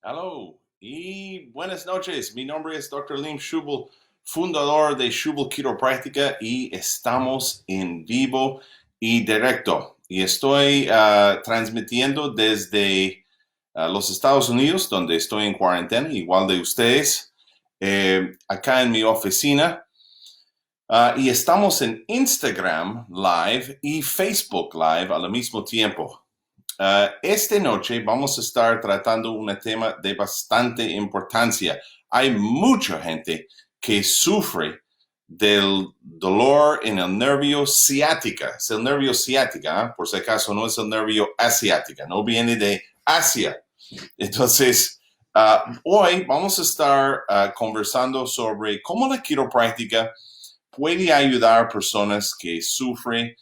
Hello y buenas noches. Mi nombre es Dr. Lim Schubel, fundador de Schubel Quiropractica y estamos en vivo y directo. Y estoy transmitiendo desde los Estados Unidos, donde estoy en cuarentena, igual de ustedes, acá en mi oficina. Y estamos en Instagram Live y Facebook Live al mismo tiempo. Esta noche vamos a estar tratando un tema de bastante importancia. Hay mucha gente que sufre del dolor en el nervio ciático. Es el nervio ciático, por si acaso no es el nervio asiático, no viene de Asia. Entonces, hoy vamos a estar conversando sobre cómo la quiropráctica puede ayudar a personas que sufren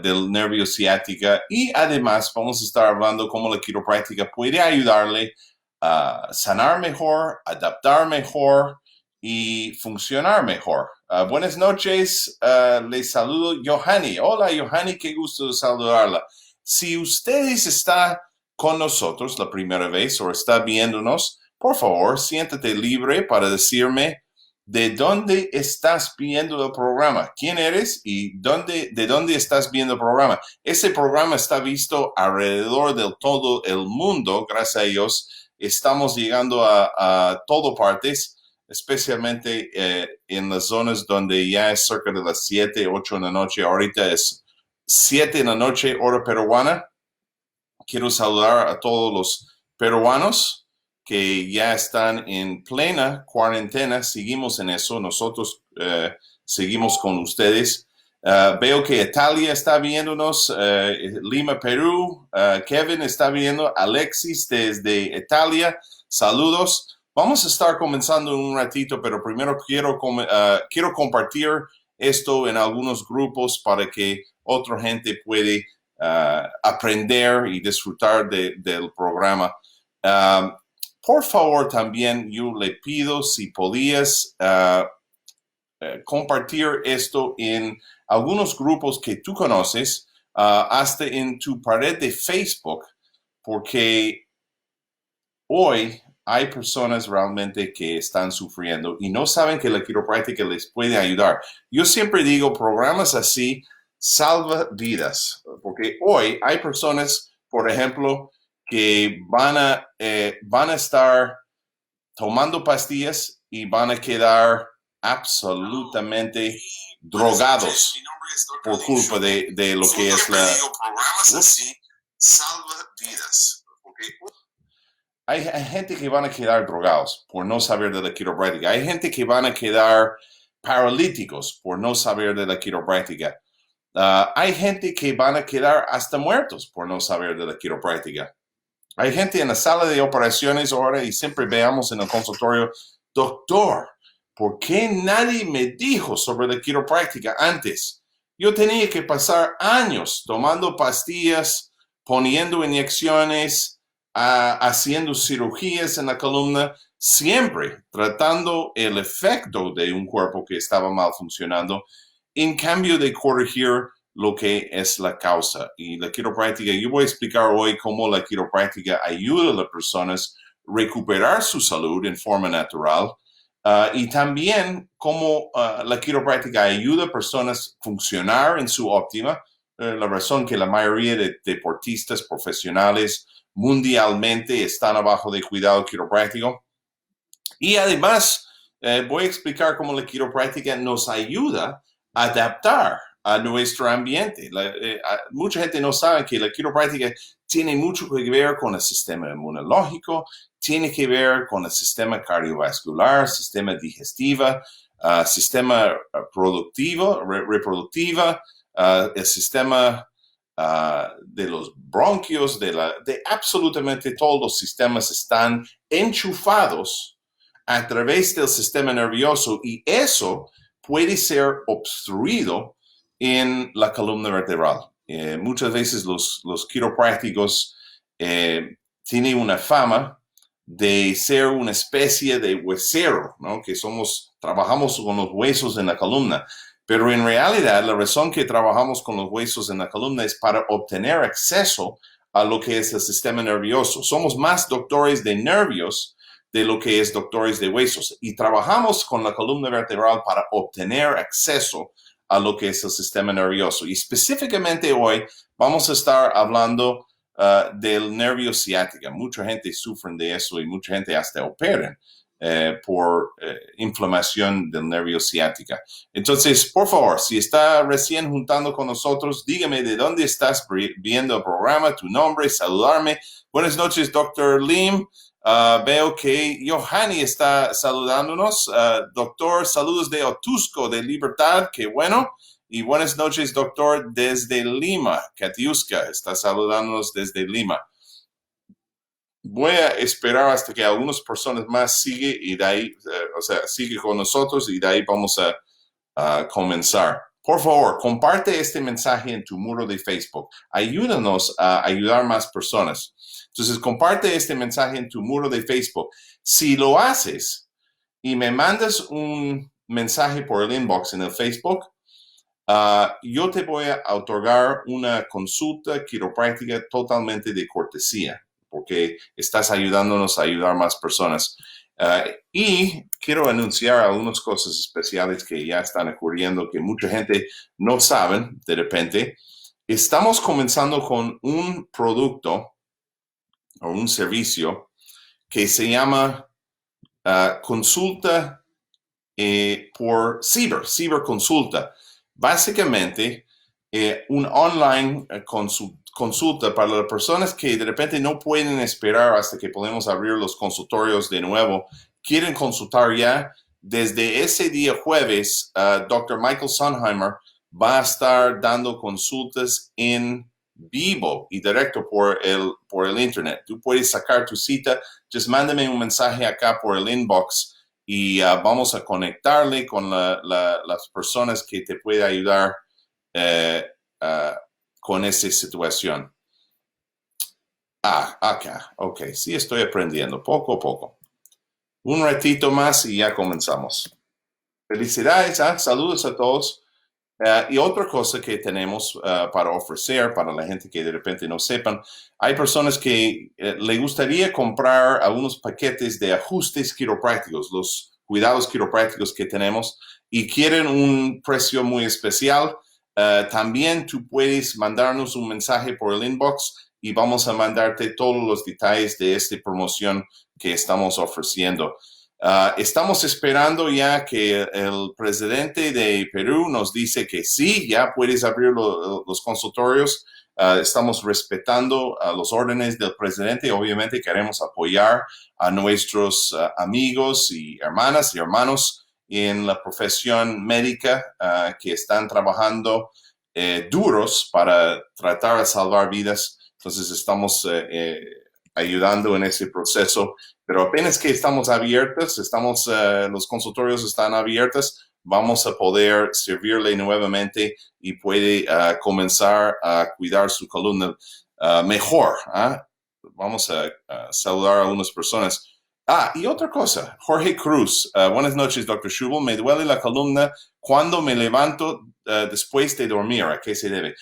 del nervio ciático y además vamos a estar hablando cómo la quiropráctica puede ayudarle a sanar mejor, adaptar mejor y funcionar mejor. Buenas noches, les saludo Johanny. Hola Johanny, qué gusto de saludarla. Si ustedes están con nosotros la primera vez o está viéndonos, por favor, siéntate libre para decirme ¿de dónde estás viendo el programa? ¿Quién eres y de dónde estás viendo el programa? Ese programa está visto alrededor de todo el mundo. Gracias a Dios, estamos llegando a todas partes, especialmente en las zonas donde ya es cerca de las 7, 8 de la noche. Ahorita es 7 de la noche, hora peruana. Quiero saludar a todos los peruanos que ya están en plena cuarentena. Seguimos en eso. Nosotros seguimos con ustedes. Veo que Italia está viéndonos, Lima, Perú. Kevin está viendo, Alexis desde Italia. Saludos. Vamos a estar comenzando en un ratito, pero primero quiero compartir esto en algunos grupos para que otra gente puede aprender y disfrutar del programa. Por favor, también yo le pido si podías compartir esto en algunos grupos que tú conoces, hasta en tu pared de Facebook, porque hoy hay personas realmente que están sufriendo y no saben que la quiropráctica les puede ayudar. Yo siempre digo, programas así salva vidas, porque hoy hay personas, por ejemplo, que van a estar tomando pastillas y van a quedar absolutamente drogados por culpa de lo que es la... Programas así salva vidas. Hay gente que van a quedar drogados por no saber de la quiropráctica. Hay gente que van a quedar paralíticos por no saber de la quiropráctica. Hay gente que van a quedar hasta muertos por no saber de la quiropráctica. Hay gente en la sala de operaciones ahora y siempre veamos en el consultorio, doctor, ¿por qué nadie me dijo sobre la quiropráctica antes? Yo tenía que pasar años tomando pastillas, poniendo inyecciones, haciendo cirugías en la columna, siempre tratando el efecto de un cuerpo que estaba mal funcionando, en cambio de corregir lo que es la causa. Y la quiropráctica, yo voy a explicar hoy cómo la quiropráctica ayuda a las personas a recuperar su salud en forma natural, y también cómo la quiropráctica ayuda a personas a funcionar en su óptima. La razón que la mayoría de deportistas profesionales mundialmente están abajo de cuidado quiropráctico. Y además, voy a explicar cómo la quiropráctica nos ayuda a adaptar a nuestro ambiente. Mucha gente no sabe que la quiropráctica tiene mucho que ver con el sistema inmunológico, tiene que ver con el sistema cardiovascular, sistema digestivo, sistema reproductivo, el sistema de los bronquios, de absolutamente todos los sistemas están enchufados a través del sistema nervioso y eso puede ser obstruido en la columna vertebral. Muchas veces los quiroprácticos tienen una fama de ser una especie de huesero, ¿no? Que trabajamos con los huesos en la columna, pero en realidad la razón que trabajamos con los huesos en la columna es para obtener acceso a lo que es el sistema nervioso. Somos más doctores de nervios de lo que es doctores de huesos. Y trabajamos con la columna vertebral para obtener acceso a lo que es el sistema nervioso. Y específicamente hoy vamos a estar hablando del nervio ciático. Mucha gente sufre de eso y mucha gente hasta opera por inflamación del nervio ciático. Entonces, por favor, si está recién juntando con nosotros, dígame de dónde estás viendo el programa, tu nombre, saludarme. Buenas noches, Dr. Lim. Veo que Johanny está saludándonos. Doctor, saludos de Otusco, de Libertad, qué bueno. Y buenas noches, doctor, desde Lima. Katiuska está saludándonos desde Lima. Voy a esperar hasta que algunas personas más sigan y de ahí, sigue con nosotros y de ahí vamos a comenzar. Por favor, comparte este mensaje en tu muro de Facebook. Ayúdanos a ayudar más personas. Entonces, comparte este mensaje en tu muro de Facebook. Si lo haces y me mandas un mensaje por el inbox en el Facebook, yo te voy a otorgar una consulta quiropráctica totalmente de cortesía, porque estás ayudándonos a ayudar más personas. Y quiero anunciar algunas cosas especiales que ya están ocurriendo, que mucha gente no sabe de repente. Estamos comenzando con un producto o un servicio que se llama consulta por ciberconsulta. Básicamente, un online consulta para las personas que de repente no pueden esperar hasta que podemos abrir los consultorios de nuevo, quieren consultar ya. Desde ese día jueves, Dr. Michael Sonheimer va a estar dando consultas en vivo y directo por el internet. Tú puedes sacar tu cita, just mándame un mensaje acá por el inbox y vamos a conectarle con las personas que te pueden ayudar con esa situación. Acá, ok, sí estoy aprendiendo, poco a poco. Un ratito más y ya comenzamos. Felicidades, saludos a todos. Y otra cosa que tenemos para ofrecer para la gente que de repente no sepan, hay personas que le gustaría comprar algunos paquetes de ajustes quiroprácticos, los cuidados quiroprácticos que tenemos, y quieren un precio muy especial. También tú puedes mandarnos un mensaje por el inbox y vamos a mandarte todos los detalles de esta promoción que estamos ofreciendo. Estamos esperando ya que el presidente de Perú nos dice que sí, ya puedes abrir los consultorios. Estamos respetando los órdenes del presidente. Obviamente queremos apoyar a nuestros amigos y hermanas y hermanos en la profesión médica que están trabajando duros para tratar de salvar vidas. Entonces estamos ayudando en ese proceso. Pero apenas que estamos abiertos, los consultorios están abiertos, vamos a poder servirle nuevamente y puede comenzar a cuidar su columna mejor. Vamos a saludar a algunas personas. Y otra cosa, Jorge Cruz. Buenas noches, Dr. Schubel. Me duele la columna cuando me levanto después de dormir. ¿A qué se debe?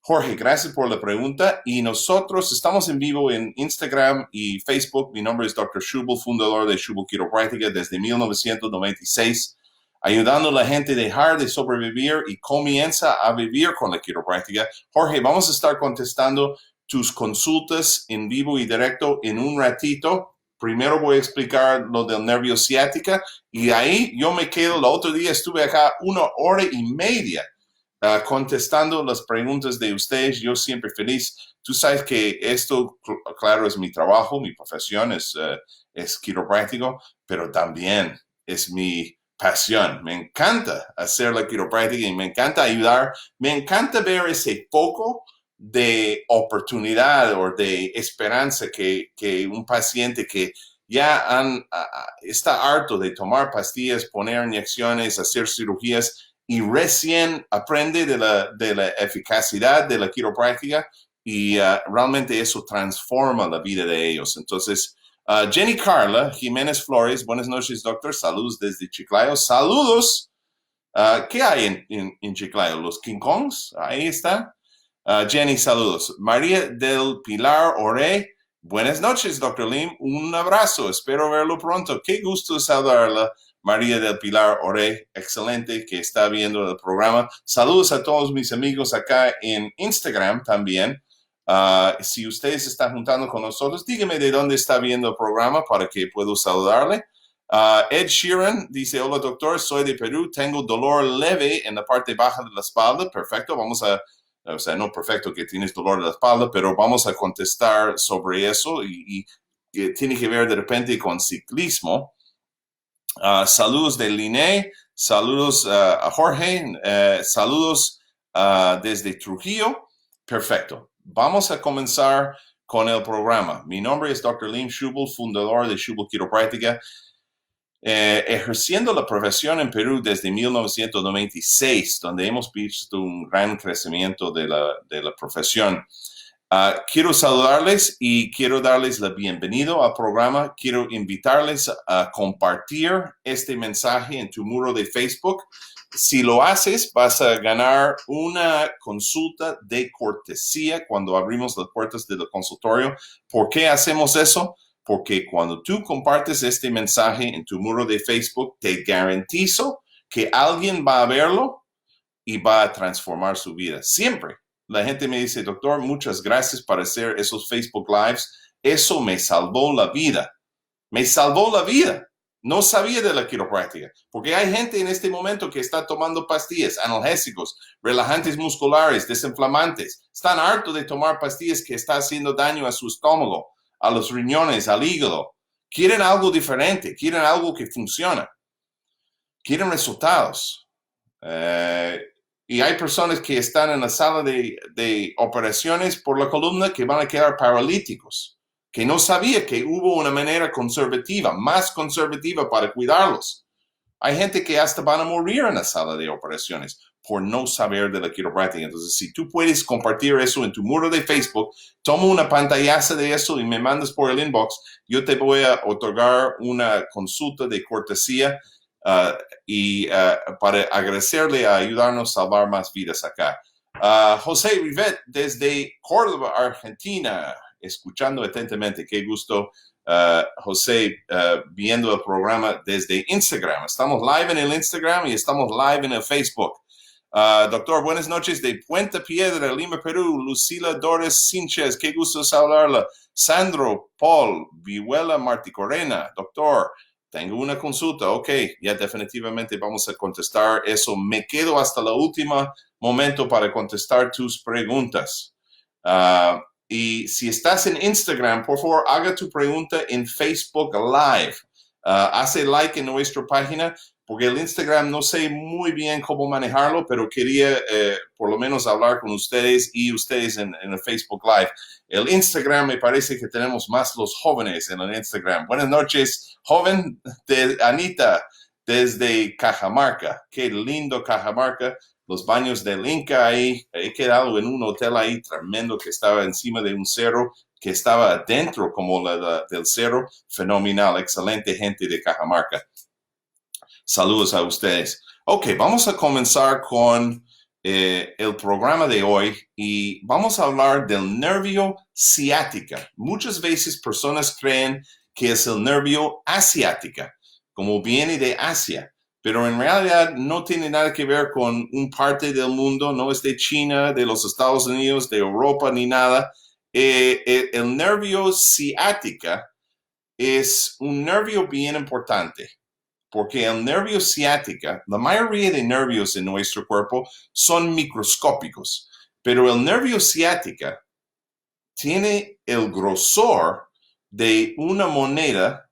Jorge, gracias por la pregunta. Y nosotros estamos en vivo en Instagram y Facebook. Mi nombre es Dr. Schubel, fundador de Schubel Quiropractica desde 1996, ayudando a la gente a dejar de sobrevivir y comienza a vivir con la quiropráctica. Jorge, vamos a estar contestando tus consultas en vivo y directo en un ratito. Primero voy a explicar lo del nervio ciático y ahí yo me quedo. El otro día estuve acá 1 hora y media contestando las preguntas de ustedes. Yo siempre feliz. Tú sabes que esto, claro, es mi trabajo, mi profesión es quiropráctico, pero también es mi pasión. Me encanta hacer la quiropráctica y me encanta ayudar. Me encanta ver ese foco de oportunidad o de esperanza que un paciente que ya está harto de tomar pastillas, poner inyecciones, hacer cirugías, y recién aprende de la eficacia de la quiropráctica y realmente eso transforma la vida de ellos. Entonces, Jenny Carla Jiménez Flores, buenas noches, doctor. Saludos desde Chiclayo. Saludos. ¿Qué hay en Chiclayo? ¿Los King Kongs? Ahí está. Jenny, saludos. María del Pilar Oré. Buenas noches, Dr. Lim. Un abrazo. Espero verlo pronto. Qué gusto saludarla, María del Pilar Oré. Excelente que está viendo el programa. Saludos a todos mis amigos acá en Instagram también. Si ustedes están juntando con nosotros, díganme de dónde está viendo el programa para que pueda saludarle. Ed Sheeran dice, hola doctor, soy de Perú, tengo dolor leve en la parte baja de la espalda. Perfecto, no perfecto que tienes dolor de la espalda, pero vamos a contestar sobre eso y tiene que ver de repente con ciclismo. Saludos de Liné, saludos a Jorge, saludos desde Trujillo. Perfecto. Vamos a comenzar con el programa. Mi nombre es Dr. Lim Schubel, fundador de Schubel Quiropractica, ejerciendo la profesión en Perú desde 1996, donde hemos visto un gran crecimiento de la profesión. Quiero saludarles y quiero darles la bienvenida al programa. Quiero invitarles a compartir este mensaje en tu muro de Facebook. Si lo haces, vas a ganar una consulta de cortesía cuando abrimos las puertas del consultorio. ¿Por qué hacemos eso? Porque cuando tú compartes este mensaje en tu muro de Facebook, te garantizo que alguien va a verlo y va a transformar su vida. Siempre. La gente me dice, doctor, muchas gracias por hacer esos Facebook Lives. Eso me salvó la vida. Me salvó la vida. No sabía de la quiropráctica. Porque hay gente en este momento que está tomando pastillas, analgésicos, relajantes musculares, desinflamantes. Están hartos de tomar pastillas que están haciendo daño a su estómago, a los riñones, al hígado. Quieren algo diferente. Quieren algo que funciona. Quieren resultados. Y hay personas que están en la sala de operaciones por la columna que van a quedar paralíticos, que no sabía que hubo una manera conservativa, más conservativa para cuidarlos. Hay gente que hasta van a morir en la sala de operaciones por no saber de la quiropráctica. Entonces, si tú puedes compartir eso en tu muro de Facebook, toma una pantallaza de eso y me mandas por el inbox, yo te voy a otorgar una consulta de cortesía para agradecerle a ayudarnos a salvar más vidas acá. José Rivet desde Córdoba, Argentina, escuchando atentamente. Qué gusto, José, viendo el programa desde Instagram. Estamos live en el Instagram y estamos live en el Facebook. Doctor, buenas noches de Puente Piedra, Lima, Perú. Lucila Dores Sánchez, qué gusto saludarla. Sandro Paul Vihuela Marticorena, doctor. Tengo una consulta, ok, ya definitivamente vamos a contestar eso. Me quedo hasta el último momento para contestar tus preguntas. Y si estás en Instagram, por favor, haga tu pregunta en Facebook Live. Hace like en nuestra página, porque el Instagram no sé muy bien cómo manejarlo, pero quería por lo menos hablar con ustedes y ustedes en el Facebook Live. El Instagram me parece que tenemos más los jóvenes en el Instagram. Buenas noches, joven de Anita, desde Cajamarca. Qué lindo Cajamarca. Los baños del Inca ahí. He quedado en un hotel ahí tremendo que estaba encima de un cerro, que estaba adentro como del cerro. Fenomenal, excelente gente de Cajamarca. Saludos a ustedes. Ok, vamos a comenzar con el programa de hoy y vamos a hablar del nervio ciático. Muchas veces personas creen que es el nervio asiático, como viene de Asia, pero en realidad no tiene nada que ver con un parte del mundo, no es de China, de los Estados Unidos, de Europa, ni nada. El nervio ciático es un nervio bien importante. Porque el nervio ciático, la mayoría de nervios en nuestro cuerpo son microscópicos, pero el nervio ciático tiene el grosor de una moneda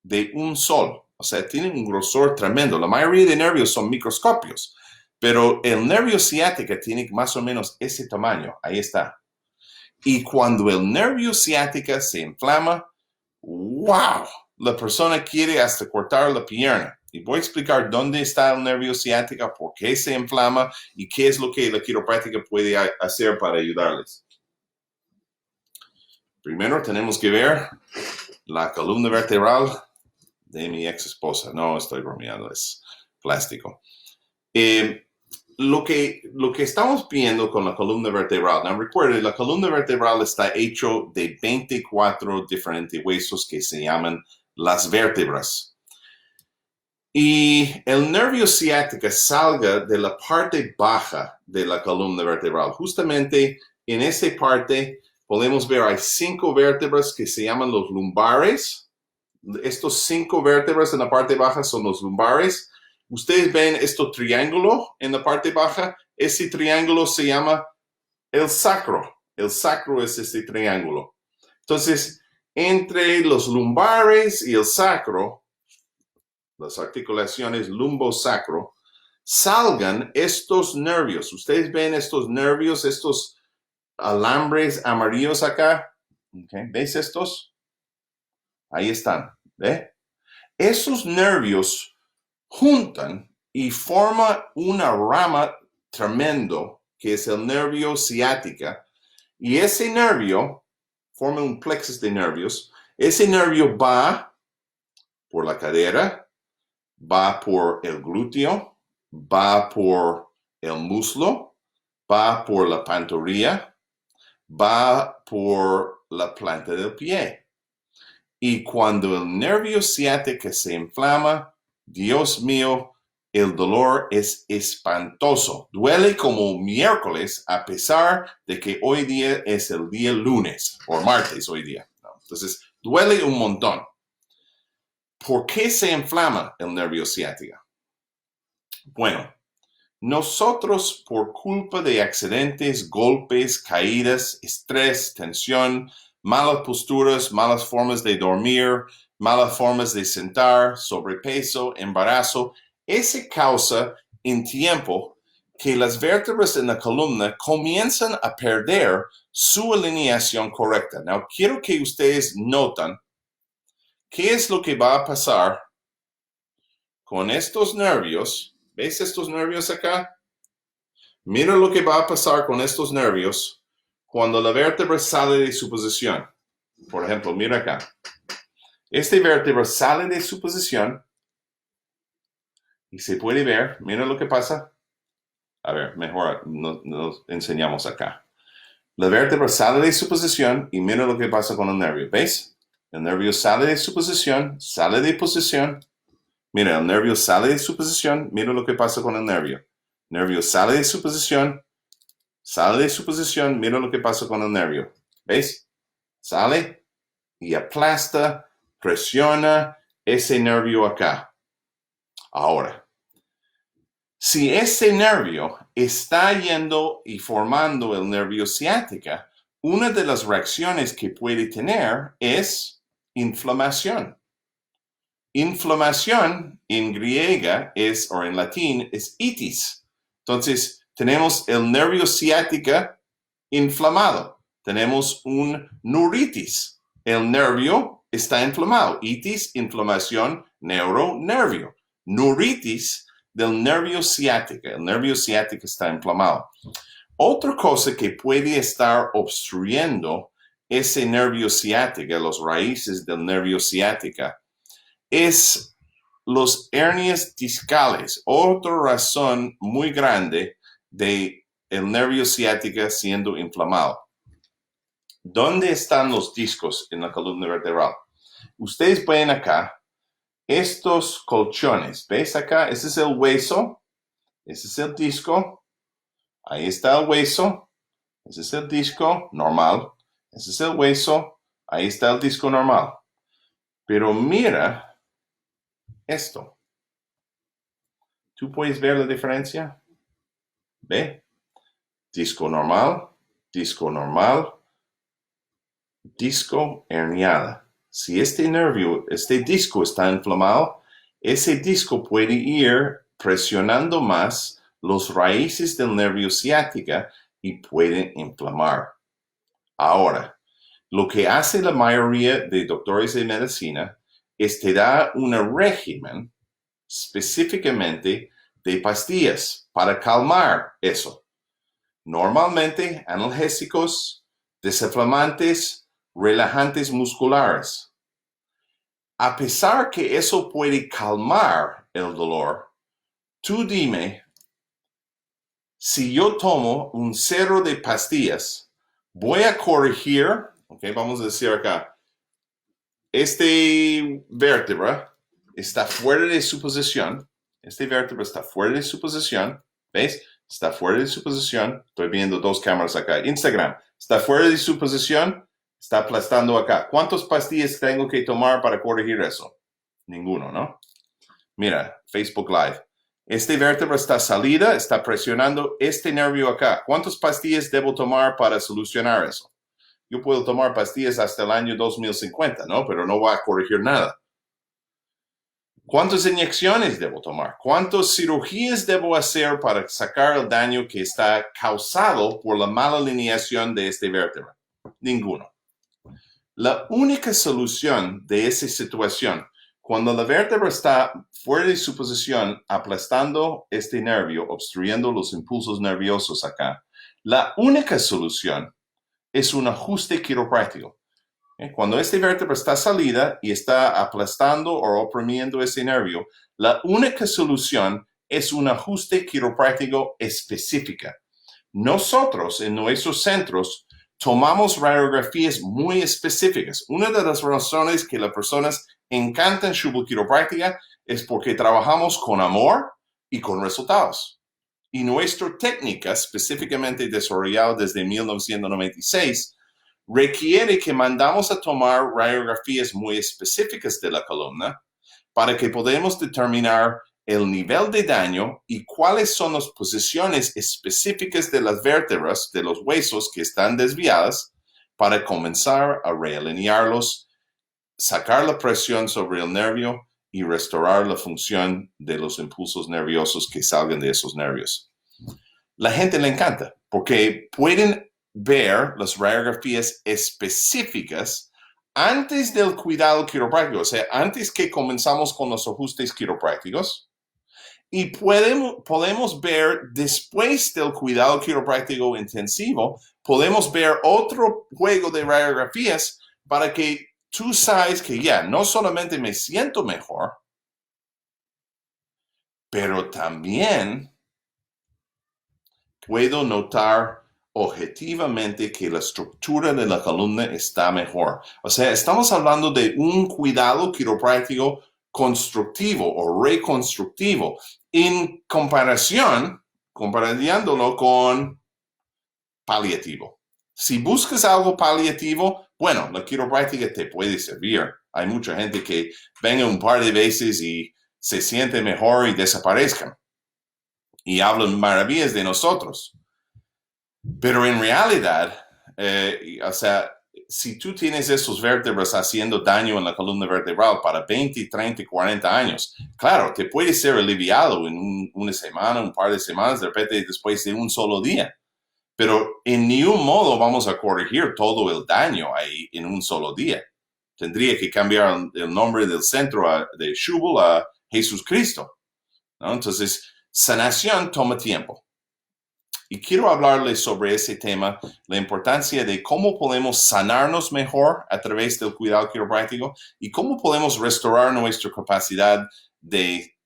de un sol. O sea, tiene un grosor tremendo. La mayoría de nervios son microscópicos, pero el nervio ciático tiene más o menos ese tamaño. Ahí está. Y cuando el nervio ciático se inflama, ¡wow! La persona quiere hasta cortar la pierna. Y voy a explicar dónde está el nervio ciático, por qué se inflama y qué es lo que la quiropráctica puede hacer para ayudarles. Primero tenemos que ver la columna vertebral de mi ex esposa. No, estoy bromeando, es plástico. lo que estamos viendo con la columna vertebral, ¿no? Recuerde, la columna vertebral está hecho de 24 diferentes huesos que se llaman las vértebras. Y el nervio ciático salga de la parte baja de la columna vertebral. Justamente en esta parte podemos ver hay 5 vértebras que se llaman los lumbares. Estos 5 vértebras en la parte baja son los lumbares. Ustedes ven este triángulo en la parte baja. Ese triángulo se llama el sacro. El sacro es este triángulo. Entonces, entre los lumbares y el sacro, las articulaciones lumbosacro, salgan estos nervios. Ustedes ven estos nervios, estos alambres amarillos acá. Okay. ¿Ves estos? Ahí están. ¿Ve? Esos nervios juntan y forman una rama tremendo que es el nervio ciático. Y ese nervio forma un plexus de nervios. Ese nervio va por la cadera, va por el glúteo, va por el muslo, va por la pantorrilla, va por la planta del pie. Y cuando el nervio ciático se inflama, Dios mío, el dolor es espantoso. Duele como miércoles a pesar de que hoy día es el día lunes o martes hoy día. Entonces, duele un montón. ¿Por qué se inflama el nervio ciático? Bueno, nosotros por culpa de accidentes, golpes, caídas, estrés, tensión, malas posturas, malas formas de dormir, malas formas de sentar, sobrepeso, embarazo, eso causa en tiempo que las vértebras en la columna comienzan a perder su alineación correcta. Now, quiero que ustedes noten qué es lo que va a pasar con estos nervios. ¿Ves estos nervios acá? Mira lo que va a pasar con estos nervios cuando la vértebra sale de su posición. Por ejemplo, mira acá. Esta vértebra sale de su posición y se puede ver, mira lo que pasa. A ver, mejor nos enseñamos acá. La vértebra sale de su posición y mira lo que pasa con el nervio. ¿Ves? El nervio sale de su posición, sale de posición. Mira, el nervio sale de su posición, mira lo que pasa con el nervio. Nervio sale de su posición, mira lo que pasa con el nervio. ¿Ves? Sale y aplasta, presiona ese nervio acá. Ahora, si ese nervio está yendo y formando el nervio ciático, una de las reacciones que puede tener es inflamación. Inflamación en griega es, o en latín, es itis. Entonces, tenemos el nervio ciático inflamado. Tenemos un neuritis. El nervio está inflamado. Itis, inflamación, nervio. Neuritis del nervio ciático. El nervio ciático está inflamado. Otra cosa que puede estar obstruyendo ese nervio ciático, las raíces del nervio ciático, es los hernias discales, otra razón muy grande de el nervio ciático siendo inflamado. ¿Dónde están los discos en la columna vertebral? Ustedes ven acá estos colchones. ¿Ves acá? Ese es el hueso. Ese es el disco. Ahí está el hueso. Ese es el disco normal. Ese es el hueso. Ahí está el disco normal. Pero mira esto. ¿Tú puedes ver la diferencia? ¿Ve? Disco normal, disco normal, disco herniada. Si este nervio, este disco está inflamado, ese disco puede ir presionando más los raíces del nervio ciático y pueden inflamar. Ahora, lo que hace la mayoría de doctores de medicina es te da un régimen específicamente de pastillas para calmar eso. Normalmente analgésicos, desinflamantes, relajantes musculares. A pesar que eso puede calmar el dolor, tú dime Si yo tomo un cero de pastillas, voy a corregir, ok, vamos a decir acá, este vértebra está fuera de su posición. Este vértebra está fuera de su posición. ¿Ves? Está fuera de su posición. Estoy viendo dos cámaras acá. Instagram. Está fuera de su posición. Está aplastando acá. ¿Cuántas pastillas tengo que tomar para corregir eso? Ninguno, ¿no? Mira, Facebook Live. Este vértebra está salida, está presionando este nervio acá. ¿Cuántas pastillas debo tomar para solucionar eso? Yo puedo tomar pastillas hasta el año 2050, ¿no? Pero no va a corregir nada. ¿Cuántas inyecciones debo tomar? ¿Cuántas cirugías debo hacer para sacar el daño que está causado por la mala alineación de este vértebra? Ninguno. La única solución de esa situación, cuando la vértebra está fuera de su posición, aplastando este nervio, obstruyendo los impulsos nerviosos acá, la única solución es un ajuste quiropráctico. Cuando este vértebra está salida y está aplastando o oprimiendo ese nervio, la única solución es un ajuste quiropráctico específica. Nosotros en nuestros centros tomamos radiografías muy específicas. Una de las razones que las personas encantan Schubel Quiropractica es porque trabajamos con amor y con resultados. Y nuestra técnica, específicamente desarrollada desde 1996, requiere que mandamos a tomar radiografías muy específicas de la columna para que podamos determinar el nivel de daño y cuáles son las posiciones específicas de las vértebras, de los huesos que están desviadas, para comenzar a realinearlos, sacar la presión sobre el nervio y restaurar la función de los impulsos nerviosos que salgan de esos nervios. La gente le encanta porque pueden ver las radiografías específicas antes del cuidado quiropráctico, o sea, antes que comenzamos con los ajustes quiroprácticos, y podemos ver después del cuidado quiropráctico intensivo, podemos ver otro juego de radiografías para que tú sabes que ya no solamente me siento mejor, pero también puedo notar objetivamente que la estructura de la columna está mejor. O sea, estamos hablando de un cuidado quiropráctico constructivo o reconstructivo en comparación, comparándolo con paliativo. Si buscas algo paliativo, bueno, la quiropráctica te puede servir. Hay mucha gente que venga un par de veces y se siente mejor y desaparezcan. Y hablan maravillas de nosotros. Pero en realidad, o sea, si tú tienes esos vértebras haciendo daño en la columna vertebral para 20, 30, 40 años, claro, te puede ser aliviado en una semana, un par de semanas, de repente después de un solo día. Pero en ningún modo vamos a corregir todo el daño ahí en un solo día. Tendría que cambiar el nombre del centro de Schubel a Jesús Cristo, ¿no? Entonces, sanación toma tiempo. Y quiero hablarles sobre ese tema, la importancia de cómo podemos sanarnos mejor a través del cuidado quiropráctico y cómo podemos restaurar nuestra capacidad de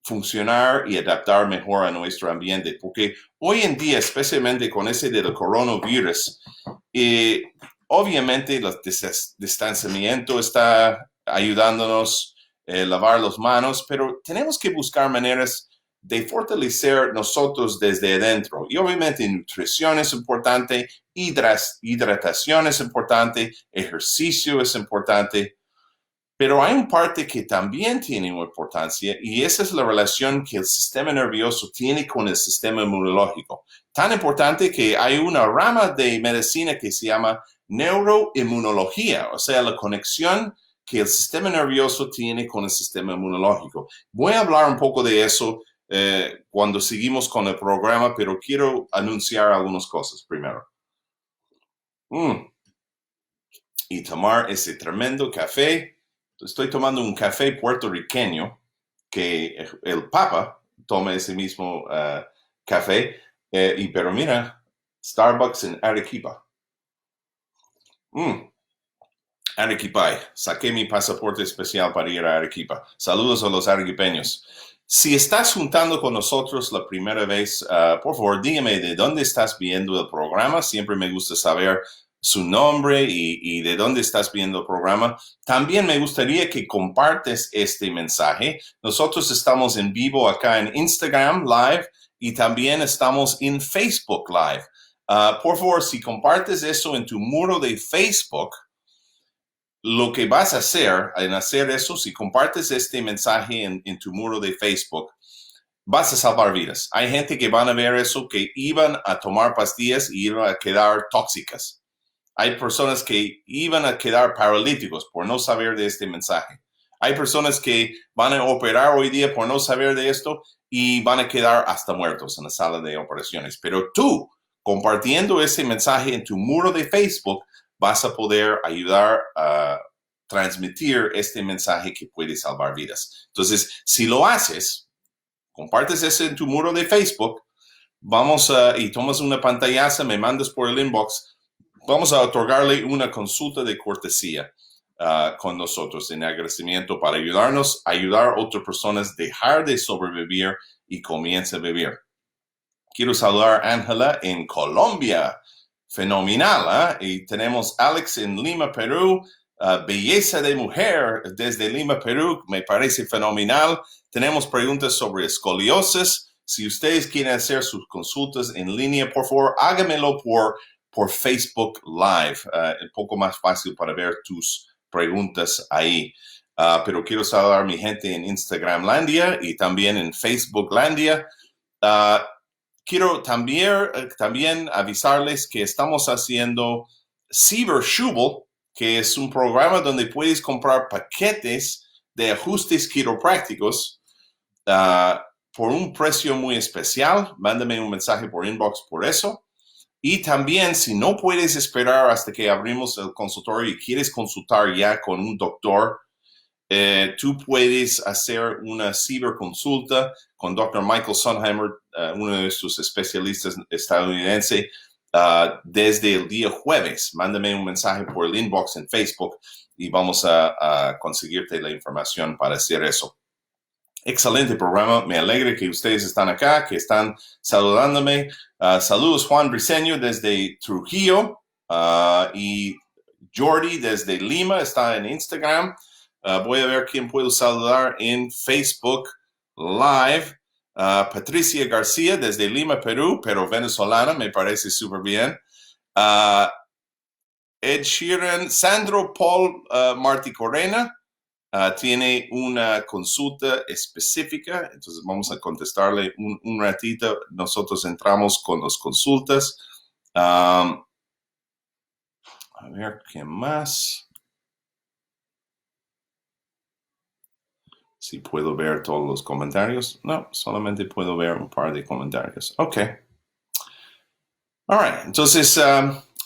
funcionar y adaptar mejor a nuestro ambiente. Porque hoy en día, especialmente con ese del coronavirus, obviamente el distanciamiento está ayudándonos a lavar las manos, pero tenemos que buscar maneras de fortalecer nosotros desde adentro. Y obviamente nutrición es importante, hidratación es importante, ejercicio es importante, pero hay una parte que también tiene una importancia y esa es la relación que el sistema nervioso tiene con el sistema inmunológico. Tan importante que hay una rama de medicina que se llama neuroinmunología, o sea, la conexión que el sistema nervioso tiene con el sistema inmunológico. Voy a hablar un poco de eso cuando seguimos con el programa, pero quiero anunciar algunas cosas primero. Y tomar ese tremendo café. Estoy tomando un café puertorriqueño que el Papa toma ese mismo café. Pero mira, Starbucks en Arequipa. Arequipa. Saqué mi pasaporte especial para ir a Arequipa. Saludos a los arequipeños. Si estás juntando con nosotros la primera vez, por favor, dígame de dónde estás viendo el programa. Siempre me gusta saber su nombre y de dónde estás viendo el programa. También me gustaría que compartes este mensaje. Nosotros estamos en vivo acá en Instagram Live y también estamos en Facebook Live. Por favor, si compartes eso en tu muro de Facebook, lo que vas a hacer en hacer eso, si compartes este mensaje en tu muro de Facebook, vas a salvar vidas. Hay gente que van a ver eso, que iban a tomar pastillas y iban a quedar tóxicas. Hay personas que iban a quedar paralíticos por no saber de este mensaje. Hay personas que van a operar hoy día por no saber de esto y van a quedar hasta muertos en la sala de operaciones. Pero tú, compartiendo ese mensaje en tu muro de Facebook, vas a poder ayudar a transmitir este mensaje que puede salvar vidas. Entonces, si lo haces, compartes eso en tu muro de Facebook, y tomas una pantallaza, me mandas por el inbox, vamos a otorgarle una consulta de cortesía con nosotros en agradecimiento para ayudarnos a ayudar a otras personas a dejar de sobrevivir y comience a vivir. Quiero saludar a Ángela en Colombia. Fenomenal, ¿eh? Y tenemos a Alex en Lima, Perú. Belleza de mujer desde Lima, Perú. Me parece fenomenal. Tenemos preguntas sobre escoliosis. Si ustedes quieren hacer sus consultas en línea, por favor, háganmelo por Facebook Live. Un poco más fácil para ver tus preguntas ahí. Pero quiero saludar a mi gente en Instagram Landia y también en Facebook Landia. Quiero también avisarles que estamos haciendo Cyber Schubel, que es un programa donde puedes comprar paquetes de ajustes quiroprácticos por un precio muy especial. Mándame un mensaje por inbox por eso. Y también, si no puedes esperar hasta que abrimos el consultorio y quieres consultar ya con un doctor, tú puedes hacer una ciberconsulta con Dr. Michael Sonheimer, uno de sus especialistas estadounidenses, desde el día jueves. Mándame un mensaje por el inbox en Facebook y vamos a conseguirte la información para hacer eso. Excelente programa. Me alegra que ustedes están acá, que están saludándome. Saludos, Juan Briceño desde Trujillo y Jordi desde Lima está en Instagram. Voy a ver quién puedo saludar en Facebook Live. Patricia García desde Lima, Perú, pero venezolana, me parece súper bien. Ed Sheeran, Sandro Paul Martí Corena tiene una consulta específica, entonces vamos a contestarle un ratito. Nosotros entramos con las consultas. A ver, ¿qué más? Si puedo ver todos los comentarios. No, solamente puedo ver un par de comentarios. Ok. All right. Entonces,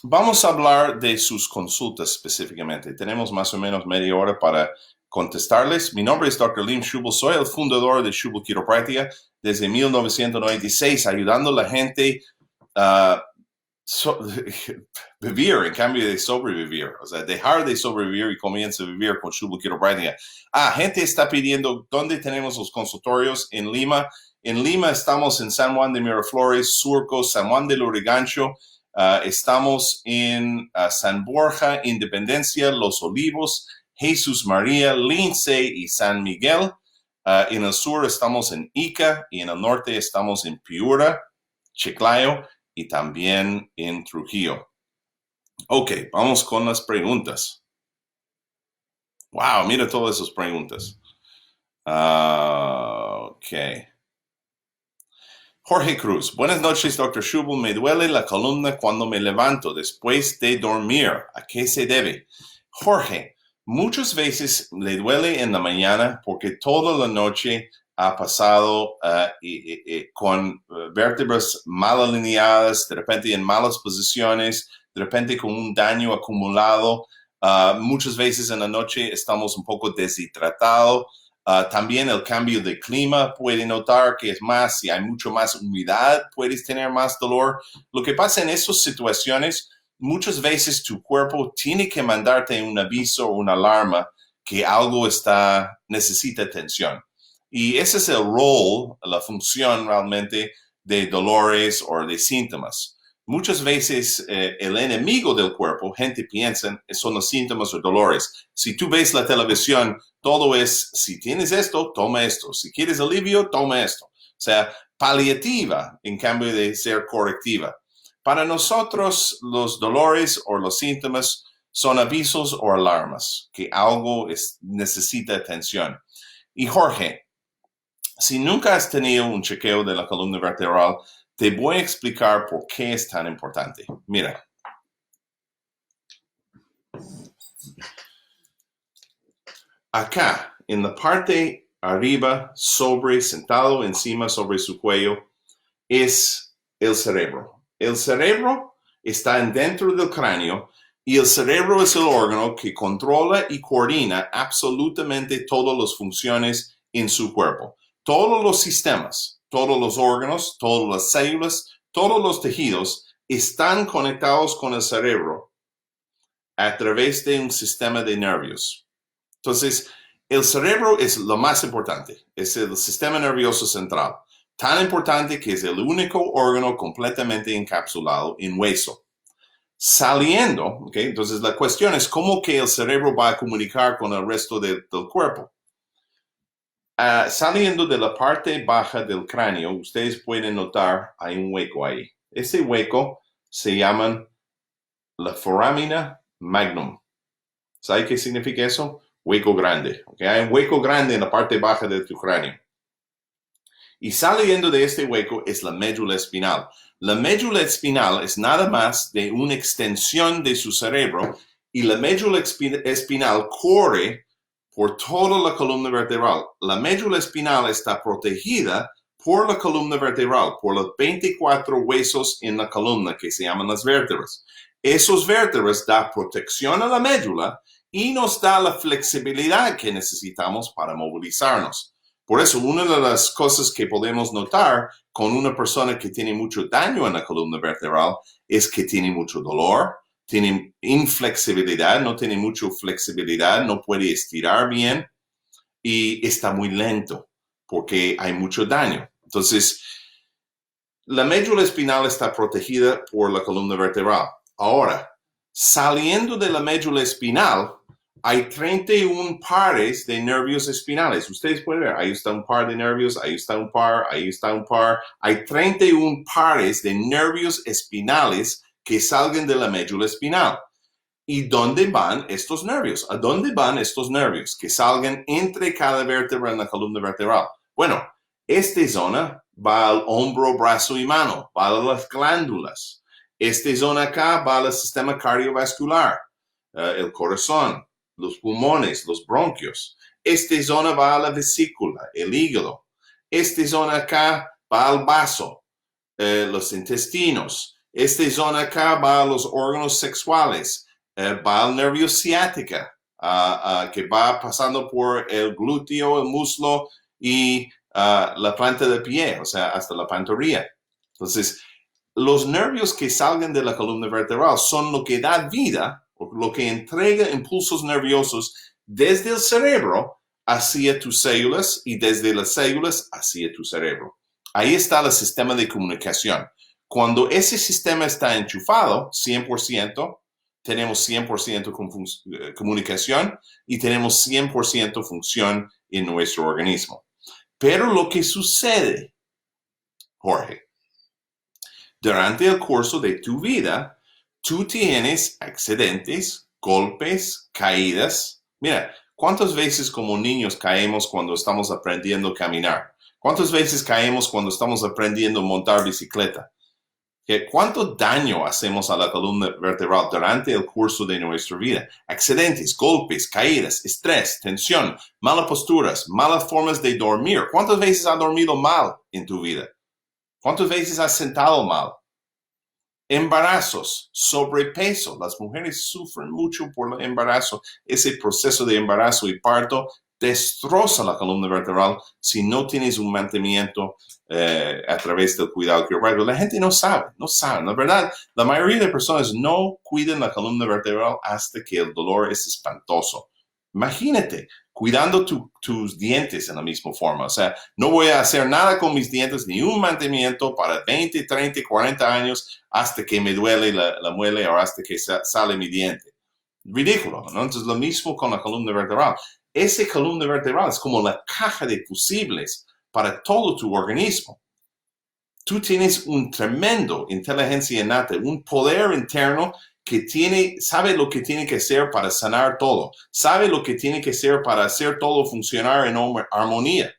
vamos a hablar de sus consultas específicamente. Tenemos más o menos media hora para contestarles. Mi nombre es Dr. Lim Schubel. Soy el fundador de Schubel Quiropractica desde 1996, ayudando a la gente a vivir en cambio de sobrevivir, o sea, dejar de sobrevivir y comienza a vivir con Schubel Quiropractica. Gente está pidiendo dónde tenemos los consultorios en Lima. En Lima estamos en San Juan de Miraflores, Surco, San Juan de Lurigancho. Estamos en San Borja, Independencia, Los Olivos, Jesús María, Lince y San Miguel. En el sur estamos en Ica y en el norte estamos en Piura, Chiclayo y también en Trujillo. Ok, vamos con las preguntas. Wow, mira todas esas preguntas. Ok. Jorge Cruz. Buenas noches, Dr. Schubel. Me duele la columna cuando me levanto después de dormir. ¿A qué se debe? Jorge, muchas veces le duele en la mañana porque toda la noche ha pasado con vértebras mal alineadas, de repente en malas posiciones, de repente con un daño acumulado. Muchas veces en la noche estamos un poco deshidratados. También el cambio de clima puede notar que es más, si hay mucho más humedad, puedes tener más dolor. Lo que pasa en esas situaciones, muchas veces tu cuerpo tiene que mandarte un aviso o una alarma que algo necesita atención. Y ese es el rol, la función realmente de dolores o de síntomas. Muchas veces el enemigo del cuerpo, gente piensa, son los síntomas o dolores. Si tú ves la televisión, todo es, si tienes esto, toma esto. Si quieres alivio, toma esto. O sea, paliativa en cambio de ser correctiva. Para nosotros, los dolores o los síntomas son avisos o alarmas, que algo necesita atención. Y Jorge, si nunca has tenido un chequeo de la columna vertebral, te voy a explicar por qué es tan importante. Mira. Acá, en la parte arriba, sentado encima sobre su cuello, es el cerebro. El cerebro está dentro del cráneo y el cerebro es el órgano que controla y coordina absolutamente todas las funciones en su cuerpo. Todos los sistemas, todos los órganos, todas las células, todos los tejidos están conectados con el cerebro a través de un sistema de nervios. Entonces, el cerebro es lo más importante, es el sistema nervioso central, tan importante que es el único órgano completamente encapsulado en hueso. Saliendo, ¿okay? Entonces la cuestión es cómo que el cerebro va a comunicar con el resto del cuerpo. Saliendo de la parte baja del cráneo, ustedes pueden notar hay un hueco ahí. Ese hueco se llama la foramina magnum. ¿Sabe qué significa eso? Hueco grande. ¿Okay? Hay un hueco grande en la parte baja de tu cráneo. Y saliendo de este hueco es la médula espinal. La médula espinal es nada más de una extensión de su cerebro y la médula espinal corre por toda la columna vertebral. La médula espinal está protegida por la columna vertebral, por los 24 huesos en la columna que se llaman las vértebras. Esos vértebras dan protección a la médula y nos da la flexibilidad que necesitamos para movilizarnos. Por eso, una de las cosas que podemos notar con una persona que tiene mucho daño en la columna vertebral es que tiene mucho dolor, tiene inflexibilidad, no tiene mucha flexibilidad, no puede estirar bien y está muy lento porque hay mucho daño. Entonces, la médula espinal está protegida por la columna vertebral. Ahora, saliendo de la médula espinal, hay 31 pares de nervios espinales. Ustedes pueden ver, ahí está un par de nervios, ahí está un par, ahí está un par. Hay 31 pares de nervios espinales que salgan de la médula espinal. ¿Y dónde van estos nervios? ¿A dónde van estos nervios que salgan entre cada vértebra en la columna vertebral? Bueno, esta zona va al hombro, brazo y mano, va a las glándulas. Esta zona acá va al sistema cardiovascular, el corazón, los pulmones, los bronquios. Esta zona va a la vesícula, el hígado. Esta zona acá va al vaso, los intestinos. Esta zona acá va a los órganos sexuales, va al nervio ciático, que va pasando por el glúteo, el muslo y la planta del pie, o sea, hasta la pantorrilla. Entonces, los nervios que salgan de la columna vertebral son lo que da vida, lo que entrega impulsos nerviosos desde el cerebro hacia tus células y desde las células hacia tu cerebro. Ahí está el sistema de comunicación. Cuando ese sistema está enchufado, 100%, tenemos 100% comunicación y tenemos 100% función en nuestro organismo. Pero lo que sucede, Jorge, durante el curso de tu vida, tú tienes accidentes, golpes, caídas. Mira, ¿cuántas veces como niños caemos cuando estamos aprendiendo a caminar? ¿Cuántas veces caemos cuando estamos aprendiendo a montar bicicleta? ¿Cuánto daño hacemos a la columna vertebral durante el curso de nuestra vida? Accidentes, golpes, caídas, estrés, tensión, malas posturas, malas formas de dormir. ¿Cuántas veces has dormido mal en tu vida? ¿Cuántas veces has sentado mal? Embarazos, sobrepeso. Las mujeres sufren mucho por el embarazo. Ese proceso de embarazo y parto destroza la columna vertebral si no tienes un mantenimiento a través del cuidado quiropráctico. La gente no sabe. La verdad, la mayoría de personas no cuidan la columna vertebral hasta que el dolor es espantoso. Imagínate, cuidando tus dientes en la misma forma. O sea, no voy a hacer nada con mis dientes, ni un mantenimiento para 20, 30, 40 años hasta que me duele la muela o hasta que sale mi diente. Ridículo, ¿no? Entonces, lo mismo con la columna vertebral. Esa columna vertebral es como la caja de fusibles para todo tu organismo. Tú tienes un tremendo inteligencia innata, un poder interno que sabe lo que tiene que hacer para sanar todo, sabe lo que tiene que hacer para hacer todo funcionar en armonía,